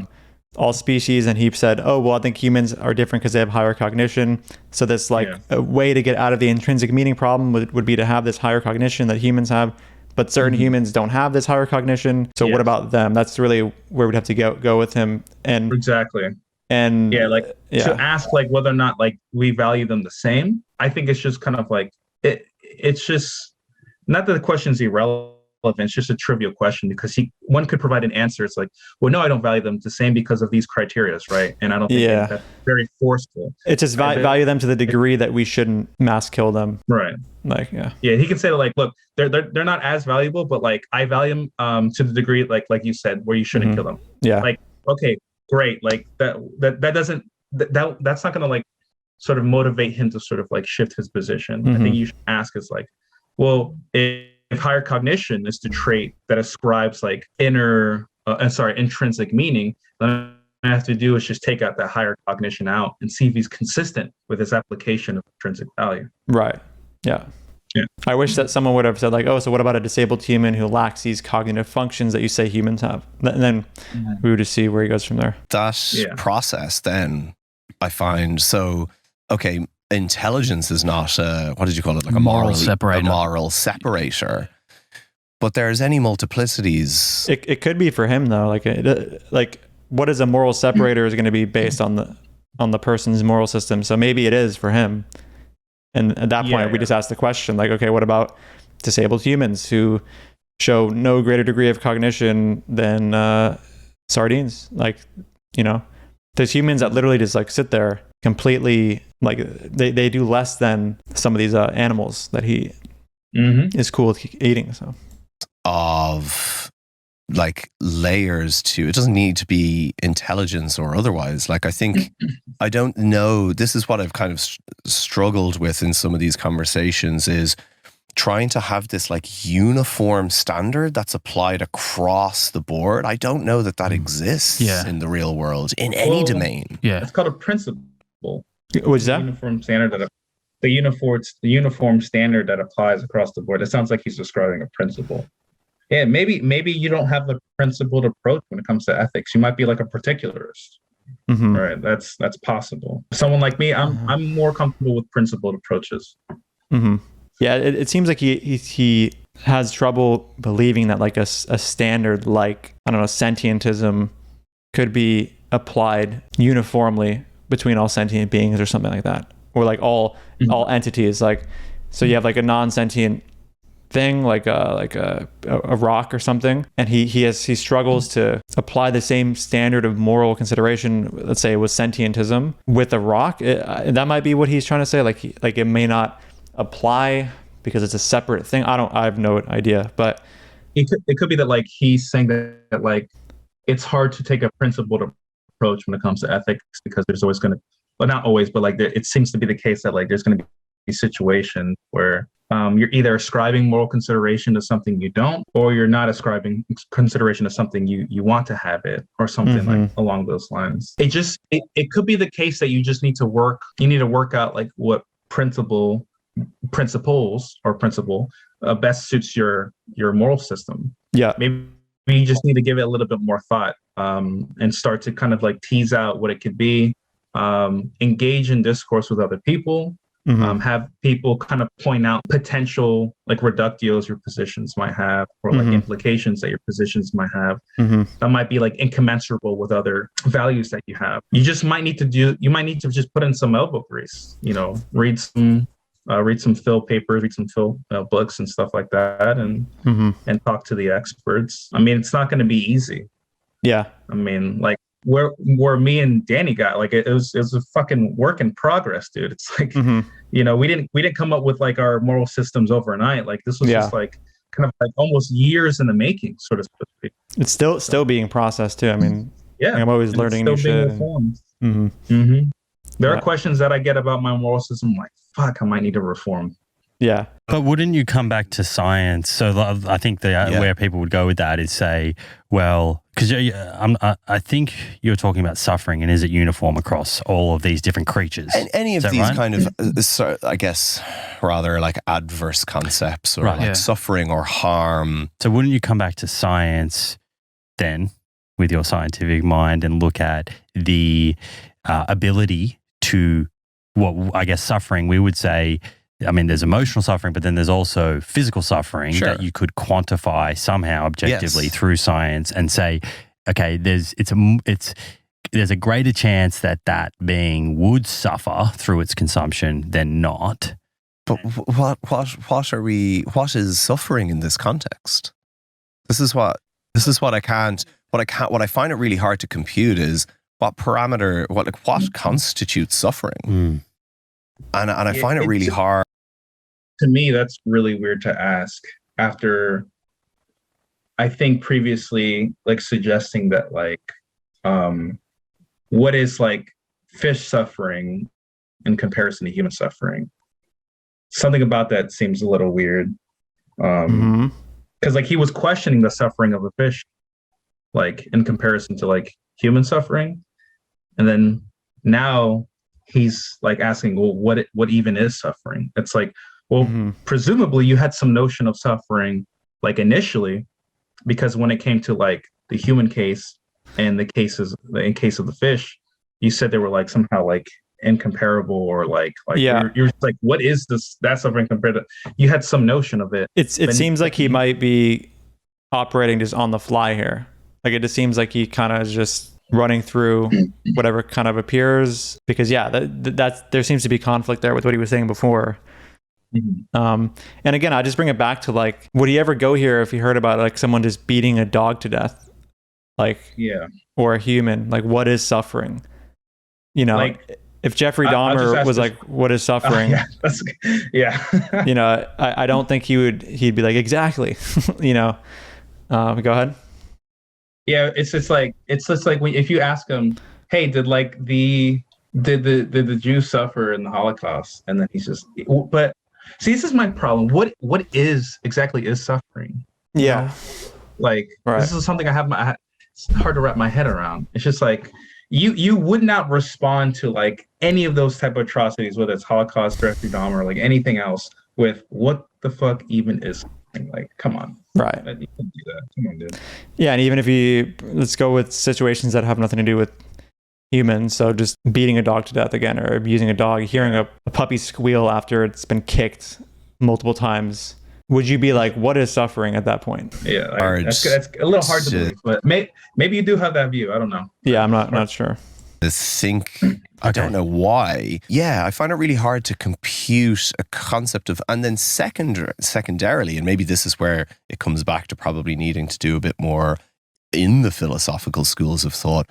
all species, and he said, oh, well, I think humans are different because they have higher cognition. So this like a way to get out of the intrinsic meaning problem would be to have this higher cognition that humans have, but certain humans don't have this higher cognition. So what about them? That's really where we'd have to go with him. And exactly. And to ask like whether or not like we value them the same. I think it's just kind of like it's just not that the question is irrelevant. It's just a trivial question because one could provide an answer. It's like, well, no, I don't value them the same because of these criteria, right? And I don't think that's very forceful. It's just value them to the degree that we shouldn't mass kill them, right? Like, he can say like, look, they're not as valuable, but like I value them to the degree like you said where you shouldn't kill them. Yeah, like okay, great. Like that doesn't that's not gonna like sort of motivate him to sort of like shift his position. I think you should ask is like, well, if higher cognition is the trait that ascribes like intrinsic meaning, then all I have to do is just take out that higher cognition out and see if he's consistent with his application of intrinsic value. Right. Yeah. I wish that someone would have said like, oh, so what about a disabled human who lacks these cognitive functions that you say humans have? And then we would just see where he goes from there. That process then, I find, so, okay, intelligence is not what did you call it? Like a moral separator. But there's any multiplicities. It could be for him though. Like what is a moral separator is going to be based on the person's moral system. So maybe it is for him. And at that point, we just ask the question, like, okay, what about disabled humans who show no greater degree of cognition than sardines? Like, there's humans that literally just like sit there completely, like they do less than some of these animals that he is cool with eating. So of like layers to it, doesn't need to be intelligence or otherwise. Like I think I don't know, this is what I've kind of struggled with in some of these conversations, is trying to have this like uniform standard that's applied across the board. I don't know that exists in the real world in any domain. It's called a principle. What's that? Uniform standard the uniform standard that applies across the board. It sounds like he's describing a principle. Yeah, maybe you don't have the principled approach when it comes to ethics. You might be like a particularist. Mm-hmm. Right. That's possible. Someone like me, I'm more comfortable with principled approaches. Mm-hmm. Yeah, it seems like he has trouble believing that like a standard like, I don't know, sentientism could be applied uniformly between all sentient beings or something like that, or like all entities. Like, so you have like a non-sentient thing, like a rock or something, and he struggles to apply the same standard of moral consideration, let's say with sentientism, with a rock. That might be what he's trying to say. Like it may not apply because it's a separate thing. I have no idea, but it could be that like he's saying that like it's hard to take a principled approach when it comes to ethics, because there's always going to, well, not always, but like it seems to be the case that like there's going to be a situation where you're either ascribing moral consideration to something you don't, or you're not ascribing consideration to something you want to have it, or something like along those lines. It could be the case that you just need to work out like what principle best suits your moral system. Yeah. Maybe you just need to give it a little bit more thought, and start to kind of like tease out what it could be, engage in discourse with other people, have people kind of point out potential like reductios your positions might have, or like implications that your positions might have that might be like incommensurable with other values that you have. You might need to just put in some elbow grease, read some Phil papers, read some Phil books and stuff like that, and talk to the experts. I mean, it's not going to be easy. Yeah. I mean, like where me and Danny got, like it was a fucking work in progress, dude. It's like, we didn't come up with like our moral systems overnight. Like this was just like kind of like almost years in the making, sort of speak. It's still being processed too. I mean, I'm always learning new shit. There are questions that I get about my moral system, like, fuck, I might need to reform. Yeah. But wouldn't you come back to science? So I think where people would go with that is say, well, because I think you're talking about suffering, and is it uniform across all of these different creatures? And any of these right? kind of, I guess, rather like adverse concepts, or suffering or harm. So wouldn't you come back to science then with your scientific mind and look at the ability to, what I guess suffering, we would say, I mean, there's emotional suffering, but then there's also physical suffering that you could quantify somehow objectively through science and say, okay, there's a greater chance that being would suffer through its consumption than not. But what is suffering in this context? This is what I find it really hard to compute is what constitutes suffering. And I find it really hard. To me, that's really weird to ask after, I think previously, like suggesting that like, what is like fish suffering in comparison to human suffering? Something about that seems a little weird. Because like he was questioning the suffering of a fish, like in comparison to like human suffering. And then now he's like asking, well, what even is suffering? It's like, well, presumably you had some notion of suffering like initially, because when it came to like the human case and in case of the fish, you said they were like somehow like incomparable, or like you're just like, what is that suffering compared to, you had some notion of it. It seems like he might be operating just on the fly here. Like it just seems like he kind of is just running through whatever kind of appears, because that's there seems to be conflict there with what he was saying before. And again, I just bring it back to like, would he ever go here if he heard about like someone just beating a dog to death, like or a human? Like, what is suffering? Like if Jeffrey Dahmer was like, what is suffering? I don't think he'd be like, exactly. Go ahead. Yeah, it's just like if you ask him, hey, did the Jews suffer in the Holocaust? And then he's just, but see, this is my problem. What exactly is suffering? Yeah. Like this is something it's hard to wrap my head around. It's just like, you would not respond to like any of those type of atrocities, whether it's Holocaust, Jeffrey Dahmer, or like anything else, with what the fuck even is suffering? Like, come on. Right. You can't do that. Come on, dude. Yeah, and even if let's go with situations that have nothing to do with humans, so just beating a dog to death again, or abusing a dog, hearing a puppy squeal after it's been kicked multiple times. Would you be like, what is suffering at that point? Yeah, that's a little hard to believe, but maybe you do have that view. I don't know. Yeah, I'm not sure. I think, I don't know why. Yeah, I find it really hard to compute a concept of, and then secondarily, and maybe this is where it comes back to probably needing to do a bit more in the philosophical schools of thought.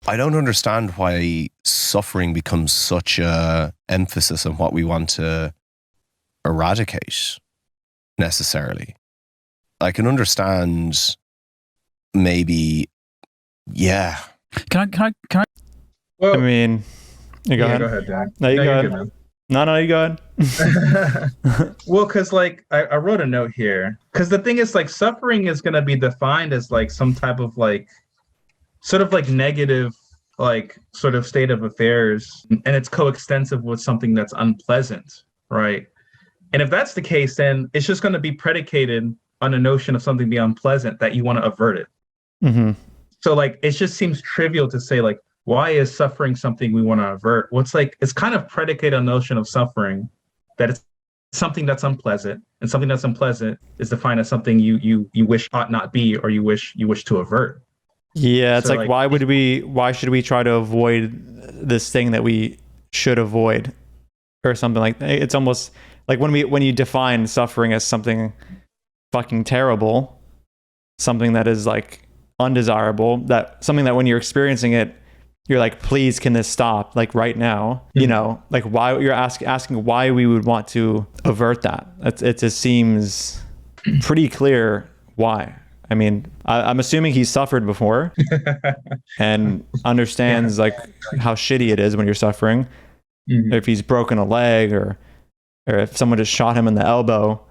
I don't understand why suffering becomes such a emphasis on what we want to eradicate necessarily. I can understand maybe, yeah. Can I? Well, I mean, you go ahead. Go ahead, Dan. No, you go ahead. Good, No, you go ahead. Well, because like I wrote a note here, because the thing is like suffering is going to be defined as like some type of like sort of like negative like sort of state of affairs, and it's coextensive with something that's unpleasant, right? And if that's the case, then it's just going to be predicated on a notion of something being unpleasant that you want to avert it. Mm-hmm. So like it just seems trivial to say like, why is suffering something we want to avert? What's like, it's kind of predicated on the notion of suffering, that it's something that's unpleasant, and something that's unpleasant is defined as something you wish ought not be, or you wish to avert. Yeah, it's So, like why should we try to avoid this thing that we should avoid, or something like that? It's almost like when you define suffering as something fucking terrible, something that is like undesirable, that something that when you're experiencing it, you're like, please, can this stop? Like right now, you know, like why you're asking why we would want to avert that. It just seems pretty clear why. I mean, I'm assuming he's suffered before and understands like how shitty it is when you're suffering. Mm-hmm. If he's broken a leg or if someone just shot him in the elbow.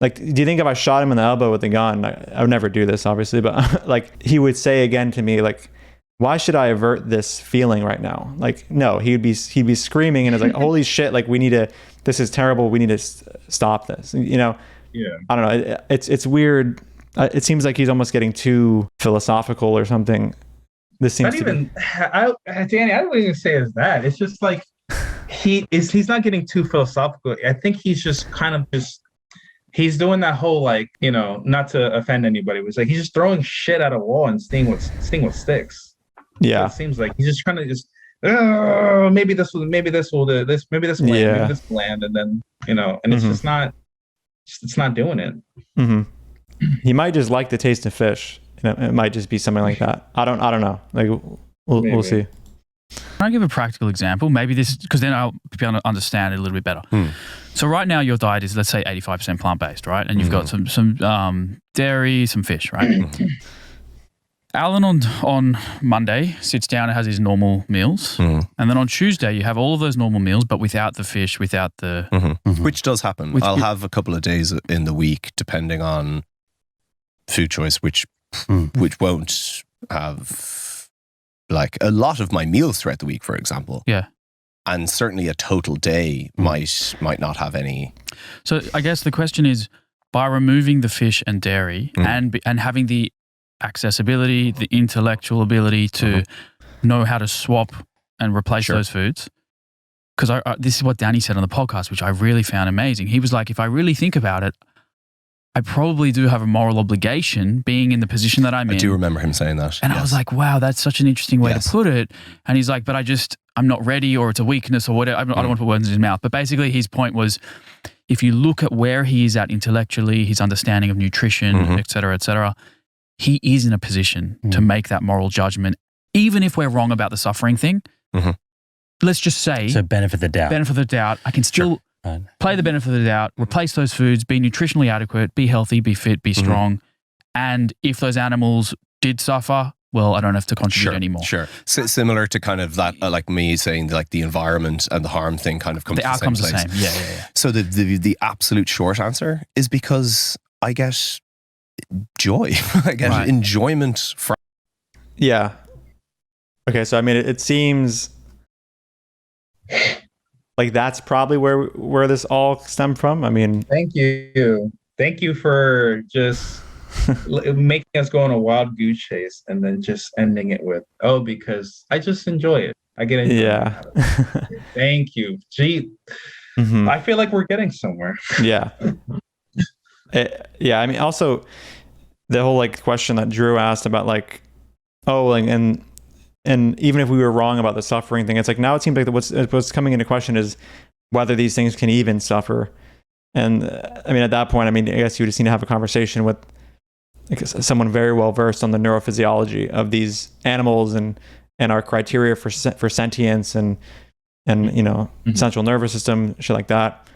Like, do you think if I shot him in the elbow with a gun, I would never do this, obviously, but like he would say again to me, like, why should I avert this feeling right now? Like, no, he'd be screaming and it's like, holy shit, like this is terrible. We need to stop this. You know? Yeah. I don't know. It's weird. It seems like he's almost getting too philosophical or something. This seems Danny, I don't even say it's that. It's just like he's not getting too philosophical. I think he's just kind of he's doing that whole like, you know, not to offend anybody, but it's like he's just throwing shit at a wall and seeing what sticks. Yeah. So it seems like he's just trying to just maybe this will land, maybe this will land, and then, you know, and it's just not doing it. Mm-hmm. He might just like the taste of fish. It might just be something like that. I don't know. Like we'll see. Can I give a practical example? Maybe this, because then I'll be able to understand it a little bit better. So right now your diet is, let's say, 85% plant-based, right? And you've got some dairy, some fish, right? Alan on Monday sits down and has his normal meals. And then on Tuesday you have all of those normal meals, but without the fish, without the... Which does happen. I'll have a couple of days in the week, depending on food choice, which won't have like a lot of my meals throughout the week, for example. Yeah. And certainly a total day might not have any. So I guess the question is, by removing the fish and dairy and having the accessibility, the intellectual ability to know how to swap and replace those foods. Because this is what Danny said on the podcast, which I really found amazing. He was like, if I really think about it, I probably do have a moral obligation being in the position that I'm in. I do remember him saying that. And I was like, wow, that's such an interesting way to put it. And he's like, but I'm not ready, or it's a weakness or whatever. I don't want to put words in his mouth. But basically his point was, if you look at where he is at intellectually, his understanding of nutrition, et cetera, he is in a position to make that moral judgment, even if we're wrong about the suffering thing. Let's just say... So benefit the doubt. Benefit the doubt. I can still play the benefit of the doubt, replace those foods, be nutritionally adequate, be healthy, be fit, be strong. And if those animals did suffer, well, I don't have to contribute anymore. Sure. Similar to kind of that, like me saying like the environment and the harm thing kind of comes to the same place. The outcome's the same. Yeah. So the absolute short answer is because I get joy. I get enjoyment from... Yeah. Okay, so I mean, it seems like that's probably where this all stemmed from. I mean, thank you for just making us go on a wild goose chase and then just ending it with, oh, because I just enjoy it. I get enjoyment out of it. Thank you. Gee, I feel like we're getting somewhere. Yeah. Yeah. I mean, also the whole like question that Drew asked about like, oh, like, and even if we were wrong about the suffering thing, it's like now it seems like what's coming into question is whether these things can even suffer. And I mean, at that point, I mean, I guess you just need to have a conversation with like someone very well versed on the neurophysiology of these animals and our criteria for sentience and you know, central nervous system, shit like that.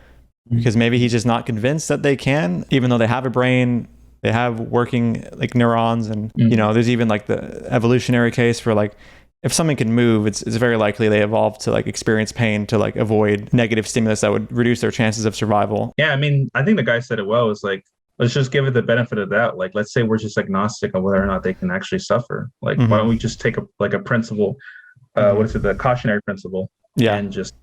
Because maybe he's just not convinced that they can, even though they have a brain, they have working like neurons, and you know, there's even like the evolutionary case for like if something can move, it's very likely they evolved to like experience pain to like avoid negative stimulus that would reduce their chances of survival. Yeah, I mean, I think the guy said it well. It's like, let's just give it the benefit of the doubt. Like, let's say we're just agnostic on whether or not they can actually suffer. Like, why don't we just take a principle? What is it? The cautionary principle. Yeah, and just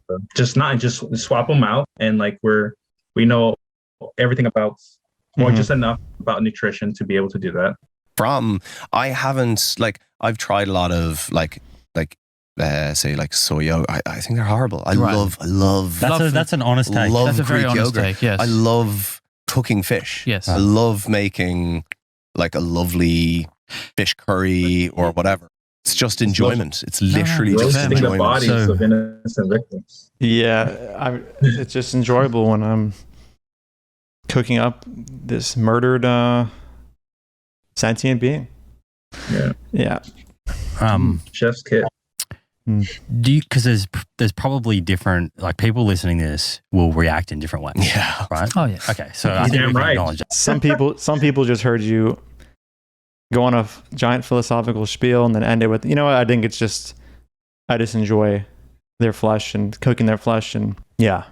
swap them out, and like we know everything about, or just enough about nutrition to be able to do that. I haven't, like, I've tried a lot of like say like soya. I think they're horrible. I love that's an honest take. That's a very Greek honest yogurt. take. Yes, I love cooking fish. Yes, I love making like a lovely fish curry or whatever. It's just enjoyment. It's literally just roasting enjoyment. the bodies of innocent victims. Yeah, it's just enjoyable when I'm cooking up this murdered sentient being. Yeah. Chef's kit. Do you, because there's probably different, like people listening to this will react in different ways. Yeah. Right. Oh yeah. Okay. So I think we can acknowledge that. Some people just heard you go on a giant philosophical spiel and then end it with, you know what, I think I just enjoy their flesh and cooking their flesh, and yeah.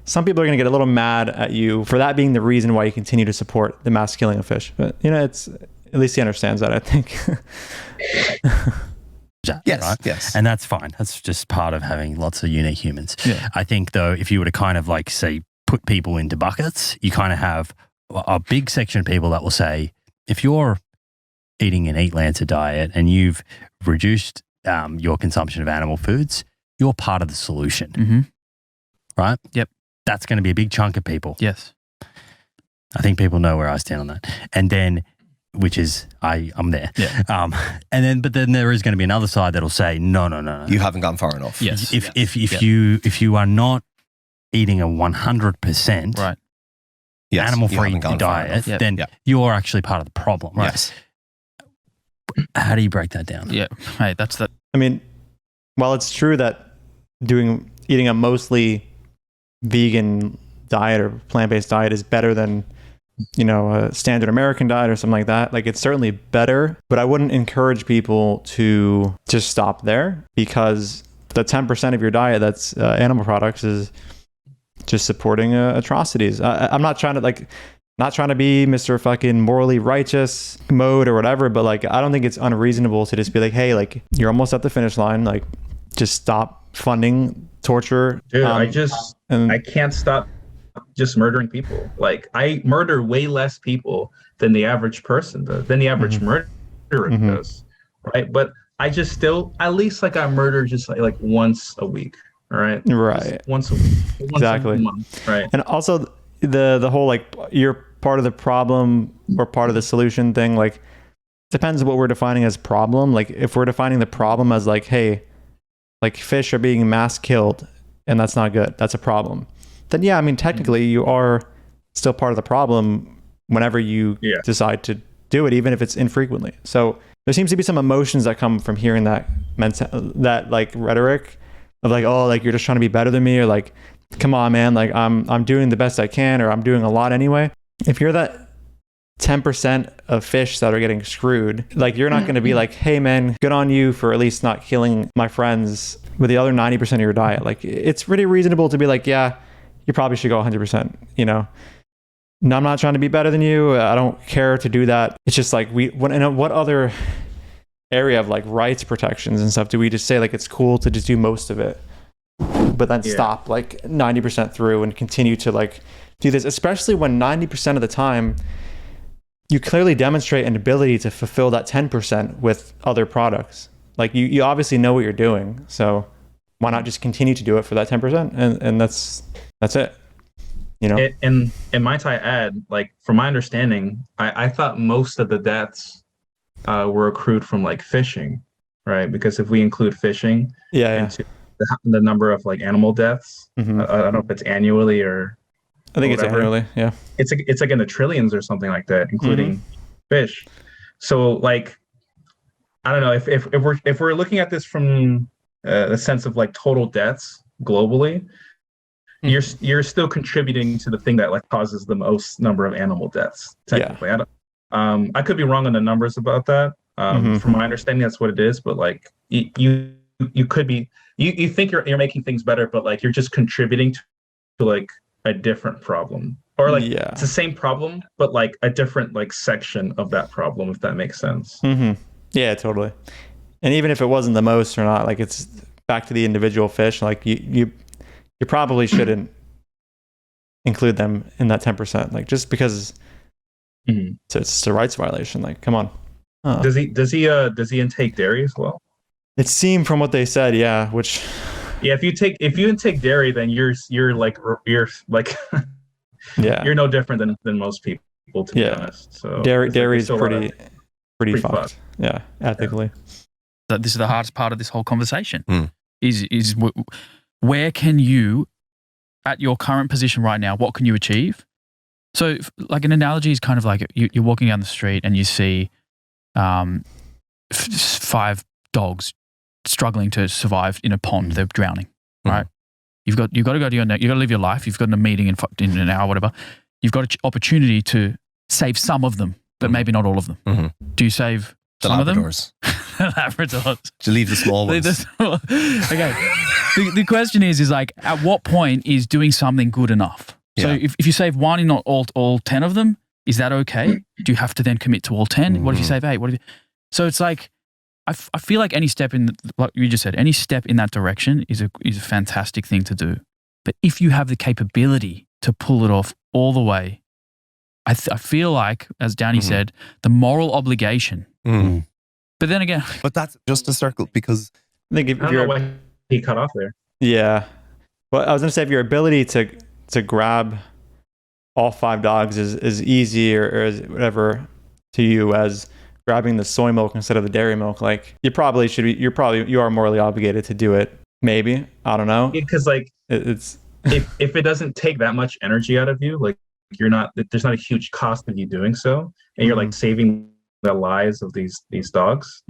Some people are going to get a little mad at you for that being the reason why you continue to support the mass killing of fish. But, you know, at least he understands that, I think. Yes, right? Yes. And that's fine. That's just part of having lots of unique humans. Yeah. I think, though, if you were to kind of like, say, put people into buckets, you kind of have a big section of people that will say, if you're eating an Eat Lancer diet and you've reduced your consumption of animal foods, you're part of the solution. Right? Yep. That's going to be a big chunk of people. Yes. I think people know where I stand on that. And then, which is, I'm there. Yeah. But then there is going to be another side that'll say, no. You haven't gone far enough. Yes. If you are not eating a 100% right. animal-free diet, then you're actually part of the problem. Right? Yes. How do you break that down? Yeah. Hey, that's the. I mean, while it's true that eating a mostly vegan diet or plant-based diet is better than, you know, a standard American diet or something like that, like it's certainly better, but I wouldn't encourage people to just stop there, because the 10% of your diet that's animal products is just supporting atrocities. I'm not trying to be Mr. fucking morally righteous mode or whatever, but like I don't think it's unreasonable to just be like, hey, like you're almost at the finish line, like just stop funding torture. Dude, I can't stop just murdering people. Like I murder way less people than the average person does, than the average murderer does, right? But I just still, at least like I murder just like once a week, all right? Right. Just once a week. Exactly. A month, right. And also the whole like you're part of the problem or part of the solution thing, like depends what we're defining as problem. Like if we're defining the problem as like, hey, like fish are being mass killed and that's not good, that's a problem, then yeah, I mean technically you are still part of the problem whenever you decide to do it, even if it's infrequently. So there seems to be some emotions that come from hearing that like rhetoric of like, oh, like you're just trying to be better than me, or like, come on man, like I'm doing the best I can, or I'm doing a lot anyway. If you're that 10% of fish that are getting screwed, like you're not going to be like, hey man, good on you for at least not killing my friends with the other 90% of your diet. Like it's really reasonable to be like, yeah, you probably should go 100%, you know? No, I'm not trying to be better than you. I don't care to do that. It's just like what other area of like rights protections and stuff, do we just say like it's cool to just do most of it, but then stop like 90% through and continue to like do this, especially when 90% of the time you clearly demonstrate an ability to fulfill that 10% with other products. Like you obviously know what you're doing, so why not just continue to do it for that 10%? And that's it. You know? And might I add, like from my understanding, I thought most of the deaths were accrued from like fishing, right? Because if we include fishing into the number of like animal deaths, I don't know if it's annually or I think whatever. It's annually, yeah. It's like in the trillions or something like that, including fish. So like, I don't know if we're looking at this from the sense of like total deaths globally, you're still contributing to the thing that like causes the most number of animal deaths. Technically, I could be wrong on the numbers about that. From my understanding, that's what it is. But like you could be you think you're making things better, but like you're just contributing to like a different problem, or like it's the same problem, but like a different like section of that problem, if that makes sense. Yeah, totally. And even if it wasn't the most or not, like it's back to the individual fish. Like you probably shouldn't include them in that 10%. Like just because it's a rights violation. Like, come on. Does he intake dairy as well? It seemed from what they said, yeah. Which if you intake dairy, then you're like you're no different than most people, to be honest. So dairy is pretty fucked. Yeah, ethically. This is the hardest part of this whole conversation. Is where can you, at your current position right now, what can you achieve? So, like an analogy is kind of like you're walking down the street and you see 5 dogs struggling to survive in a pond. They're drowning, right? You've got to go to you got to live your life. You've got a meeting in an hour, whatever. You've got an opportunity to save some of them, but maybe not all of them. Do you save some of them? Labradors. Do you leave the small ones? Okay. The question is like, at what point is doing something good enough? So if you save one and not all 10 of them, is that okay? Do you have to then commit to all 10? What if you save 8? So it's like, I feel like any step in, like you just said, any step in that direction is a fantastic thing to do. But if you have the capability to pull it off all the way, I feel like, as Danny said, the moral obligation. But then again, but that's just a circle, because I think if you're why he cut off there. Yeah. Well, I was going to say, if your ability to grab all 5 dogs is easy or is whatever to you as grabbing the soy milk instead of the dairy milk, like you are morally obligated to do it. Maybe, I don't know. Because like it's if it doesn't take that much energy out of you, like there's not a huge cost of you doing so, and you're like saving the lives of these dogs,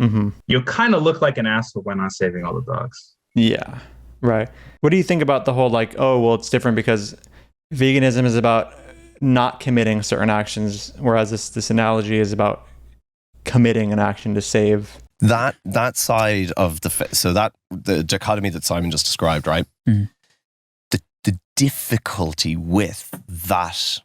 you kind of look like an asshole by not saving all the dogs. Yeah, right. What do you think about the whole like, oh, well, it's different because veganism is about not committing certain actions, whereas this analogy is about committing an action to save? That side of the dichotomy that Simon just described, right? The difficulty with that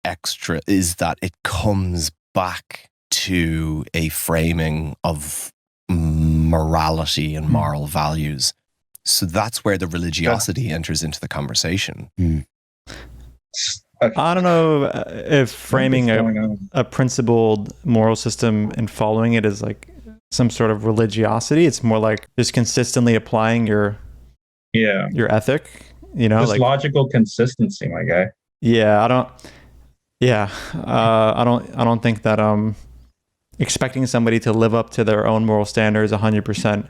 extra is that it comes back to a framing of morality and moral values. So that's where the religiosity enters into the conversation. I don't know if framing a principled moral system and following it is like some sort of religiosity. It's more like just consistently applying your ethic, you know, just like logical consistency, my guy. Yeah, I don't think that expecting somebody to live up to their own moral standards 100%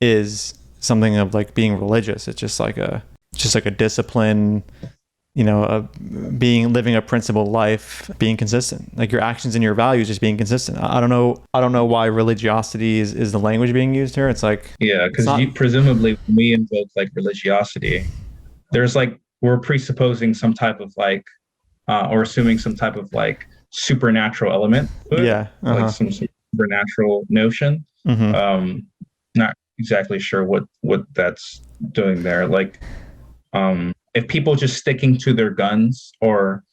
is something of like being religious. It's just like a discipline, you know, living a principled life, being consistent, like your actions and your values just being consistent. I don't know why religiosity is the language being used here. It's like, because presumably when we invoke like religiosity, there's like, we're presupposing some type of like or assuming some type of like supernatural element to it, like some supernatural notion. Not exactly sure what that's doing there. Like if people just sticking to their guns or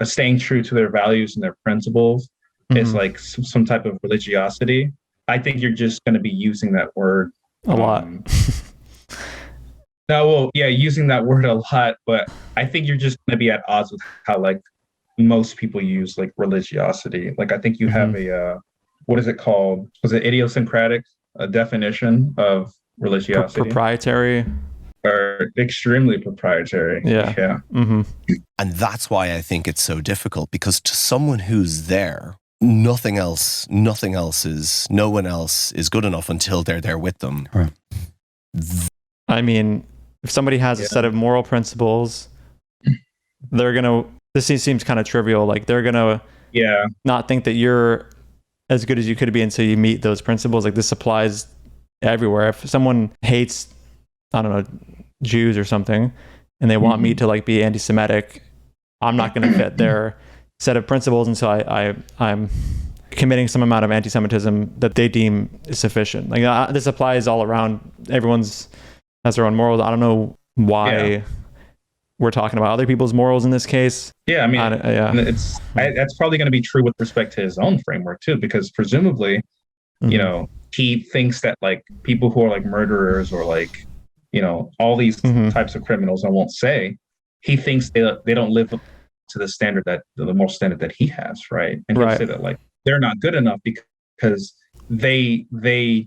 staying true to their values and their principles is like some type of religiosity, I think you're just going to be using that word a lot. No, well, yeah, using that word a lot, but I think you're just going to be at odds with how like most people use like religiosity. Like I think you have a what is it called? Was it idiosyncratic? A definition of religiosity? Proprietary. Or extremely proprietary. Yeah. Yeah. Mm-hmm. And that's why I think it's so difficult, because to someone who's there, no one else is good enough until they're there with them. Right. I mean, if somebody has a set of moral principles, they're going to, this seems kind of trivial. Like they're going to not think that you're as good as you could be until you meet those principles. Like this applies everywhere. If someone hates, I don't know, Jews or something, and they want me to like be anti-Semitic, I'm not going to fit their set of principles until I'm committing some amount of anti-Semitism that they deem is sufficient. Like this applies all around. Everyone's has their own morals. I don't know why we're talking about other people's morals in this case. Yeah, I mean, that's probably going to be true with respect to his own framework too, because presumably, you know, he thinks that like people who are like murderers or like, you know, all these types of criminals, I won't say, he thinks they don't live up to the standard that the moral standard that he has, right? And he'll say that like they're not good enough because they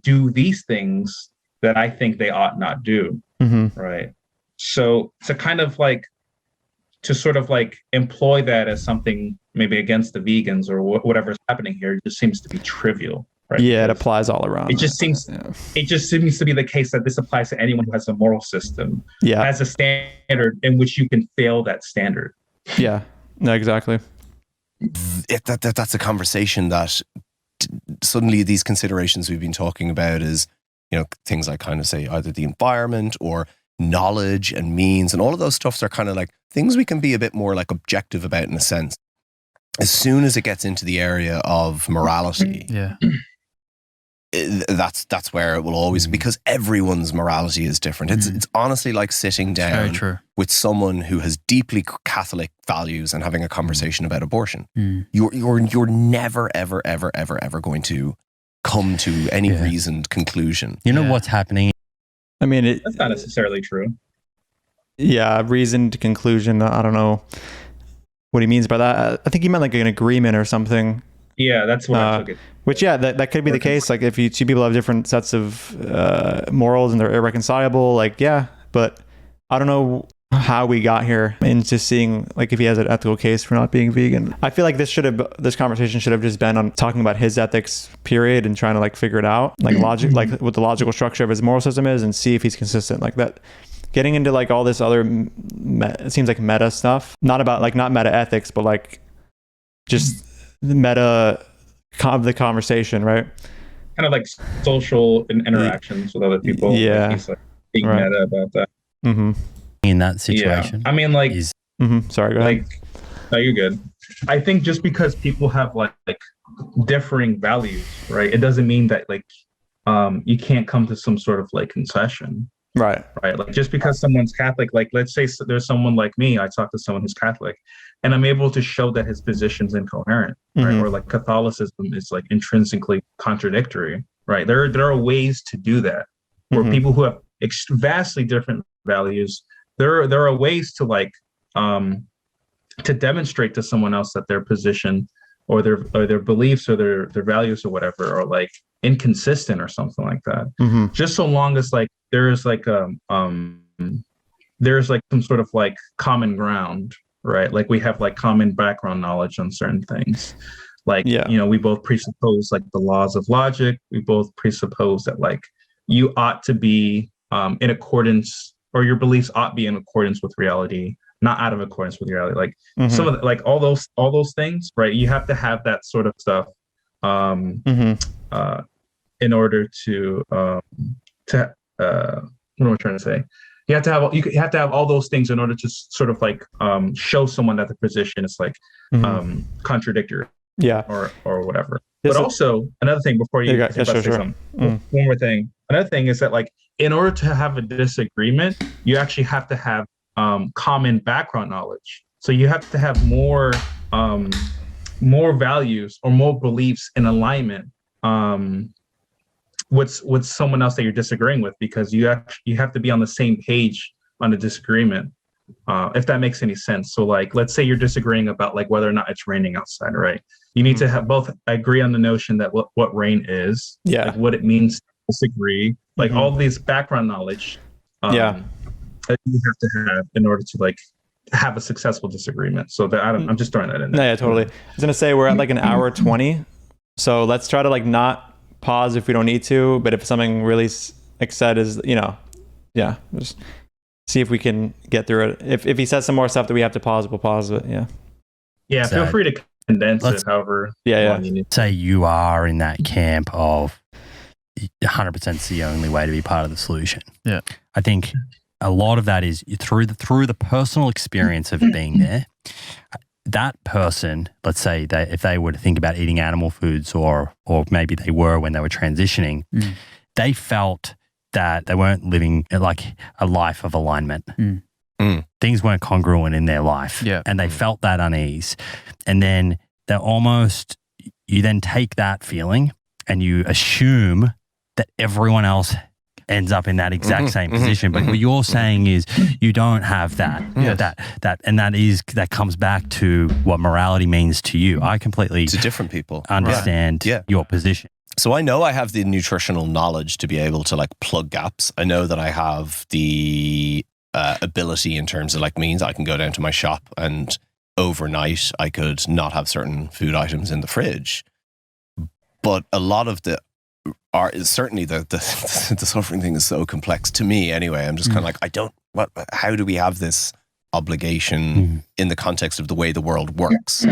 do these things that I think they ought not do, right? So to kind of like to sort of like employ that as something maybe against the vegans or whatever's happening here just seems to be trivial. Right? Yeah, it applies all around. It just seems to be the case that this applies to anyone who has a moral system, has a standard in which you can fail that standard. Yeah, no, exactly. That's a conversation that suddenly these considerations we've been talking about is, you know, things like kind of say either the environment or knowledge and means and all of those stuffs are kind of like things we can be a bit more like objective about in a sense. As soon as it gets into the area of morality, that's where it will always, because everyone's morality is different. It's honestly like sitting down with someone who has deeply Catholic values and having a conversation about abortion. You're never ever going to come to any reasoned conclusion. You know what's happening? I mean, that's not necessarily true. Yeah, reasoned conclusion. I don't know what he means by that. I think he meant like an agreement or something. Yeah, that's what I took it. Which, that could be the case. Like if you two people have different sets of morals and they're irreconcilable, like, but I don't know how we got here into seeing like if he has an ethical case for not being vegan. I feel like this conversation should have just been on talking about his ethics period and trying to like figure it out, like logic, like what the logical structure of his moral system is and see if he's consistent like that. Getting into like all this other, it seems like meta stuff, not about like not meta ethics, but like just the meta of the conversation, right? Kind of like social interactions with other people. Yeah, like he's like being meta about that. In that situation, I mean, like, sorry, go ahead. Like, no, you're good. I think just because people have like differing values, right? It doesn't mean that like you can't come to some sort of like concession. Right. Like just because someone's Catholic, like let's say there's someone like me, I talk to someone who's Catholic and I'm able to show that his position's incoherent, right? Or like Catholicism is like intrinsically contradictory, right? There are ways to do that where people who have vastly different values, there are ways to like to demonstrate to someone else that their position or their beliefs or their values or whatever are like inconsistent or something like that. Just so long as like there's like some sort of like common ground, right? Like we have like common background knowledge on certain things. Like, you know, we both presuppose like the laws of logic. We both presuppose that like you ought to be in accordance, or your beliefs ought to be in accordance with reality, not out of accordance with reality. Like some of the, like all those things, right? You have to have that sort of stuff in order to what am I trying to say? You have to have all those things in order to sort of like show someone that the position is like contradictory, or whatever. But also another thing before you say something, one more thing. Another thing is that like in order to have a disagreement, you actually have to have common background knowledge. So you have to have more values or more beliefs in alignment with someone else that you're disagreeing with, because you have to be on the same page on a disagreement, if that makes any sense. So like, let's say you're disagreeing about like whether or not it's raining outside, right? You need to have both agree on the notion that what rain is, like what it means to disagree, like all these background knowledge, that you have to have in order to like have a successful disagreement. So that I'm just throwing that in there. No, yeah, totally. I was gonna say we're at like an hour 20, so let's try to like not pause if we don't need to, but if something really like said is, just see if we can get through it. If he says some more stuff that we have to pause, we'll pause it. So, feel free to condense it however long you need. Say you are in that camp of 100% is the only way to be part of the solution. Yeah, I think a lot of that is through the personal experience of being there. That person, let's say that if they were to think about eating animal foods, or maybe they were when they were transitioning, they felt that they weren't living like a life of alignment. Things weren't congruent in their life, and they felt that unease. And then you then take that feeling and you assume that everyone else ends up in that exact same position. But what you're saying is you don't have that. That comes back to what morality means to you. I completely to different people understand your position. So I know I have the nutritional knowledge to be able to like plug gaps. I know that I have the ability in terms of like means I can go down to my shop and overnight I could not have certain food items in the fridge. But a lot of certainly the suffering thing is so complex to me anyway. I'm just kind of like, how do we have this obligation in the context of the way the world works?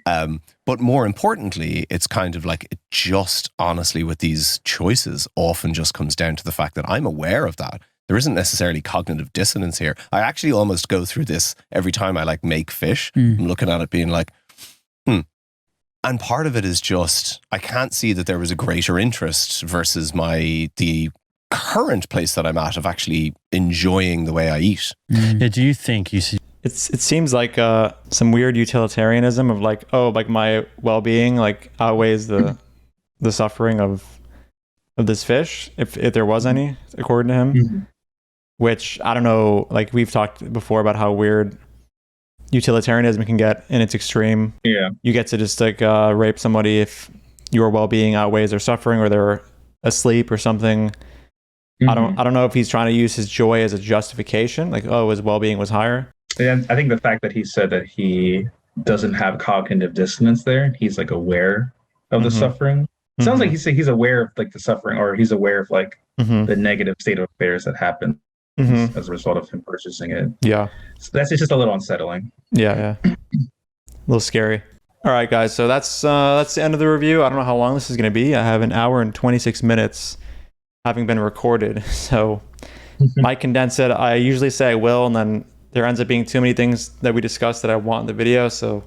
But more importantly, it's kind of like it just honestly with these choices often just comes down to the fact that I'm aware of that. There isn't necessarily cognitive dissonance here. I actually almost go through this every time I like make fish. I'm looking at it being like, And part of it is just, I can't see that there was a greater interest versus the current place that I'm at of actually enjoying the way I eat. Yeah, do you think you see? It seems like some weird utilitarianism of like, like my well-being like outweighs the suffering of this fish, if there was any, according to him. Which I don't know. Like we've talked before about how weird utilitarianism can get in its extreme. Yeah, you get to just like rape somebody if your well-being outweighs their suffering, or they're asleep or something. I don't know if he's trying to use his joy as a justification, like his well-being was higher. And I think the fact that he said that he doesn't have cognitive dissonance there, he's like aware of the suffering. It sounds like he's aware of like the suffering, or he's aware of like the negative state of affairs that happened as a result of him purchasing it. Yeah. So that's just a little unsettling. Yeah. A little scary. All right, guys. So that's the end of the review. I don't know how long this is going to be. I have an hour and 26 minutes having been recorded. So might condense it. I usually say I will, and then there ends up being too many things that we discussed that I want in the video. So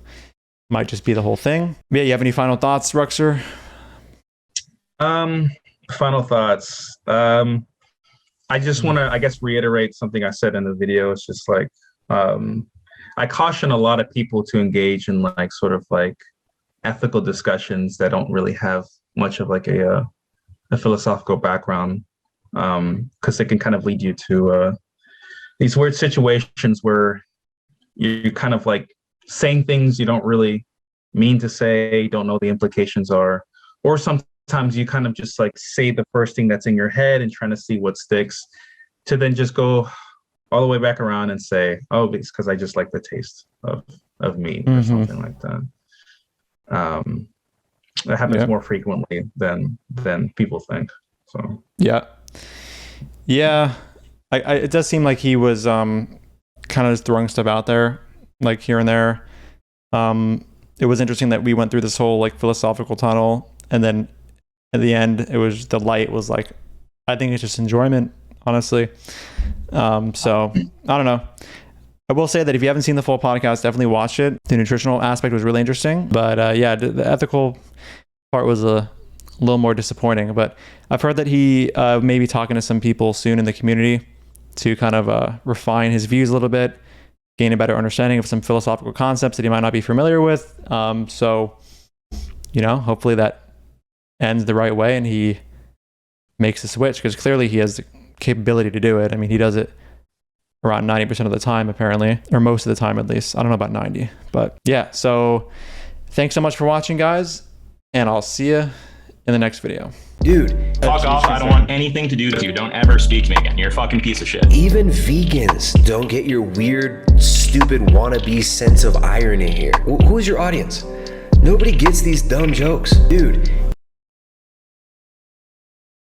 might just be the whole thing. But yeah, you have any final thoughts, Ruxer? Final thoughts. I just want to, I guess, reiterate something I said in the video. It's just like, I caution a lot of people to engage in like sort of like ethical discussions that don't really have much of like a philosophical background, because it can kind of lead you to these weird situations where you kind of like saying things you don't really mean to say, don't know the implications are, or sometimes you kind of just like say the first thing that's in your head and trying to see what sticks, to then just go all the way back around and say, oh, it's because I just like the taste of meat or something like that. That happens more frequently than people think. So yeah. It does seem like he was kind of just throwing stuff out there, like here and there. It was interesting that we went through this whole like philosophical tunnel, and then at the end, it was the light was like, I think it's just enjoyment, honestly. So I don't know. I will say that if you haven't seen the full podcast, definitely watch it. The nutritional aspect was really interesting, but the ethical part was a little more disappointing. But I've heard that he may be talking to some people soon in the community to kind of refine his views a little bit, gain a better understanding of some philosophical concepts that he might not be familiar with. So, hopefully that ends the right way and he makes the switch, because clearly he has the capability to do it. I mean, he does it around 90% of the time, apparently, or most of the time at least. I don't know about 90, but yeah. So thanks so much for watching, guys, and I'll see you in the next video. Dude, fuck off. I don't want anything to do with you. Don't ever speak to me again. You're a fucking piece of shit. even vegans don't get your weird, stupid wannabe sense of irony here. Who is your audience? Nobody gets these dumb jokes. Dude,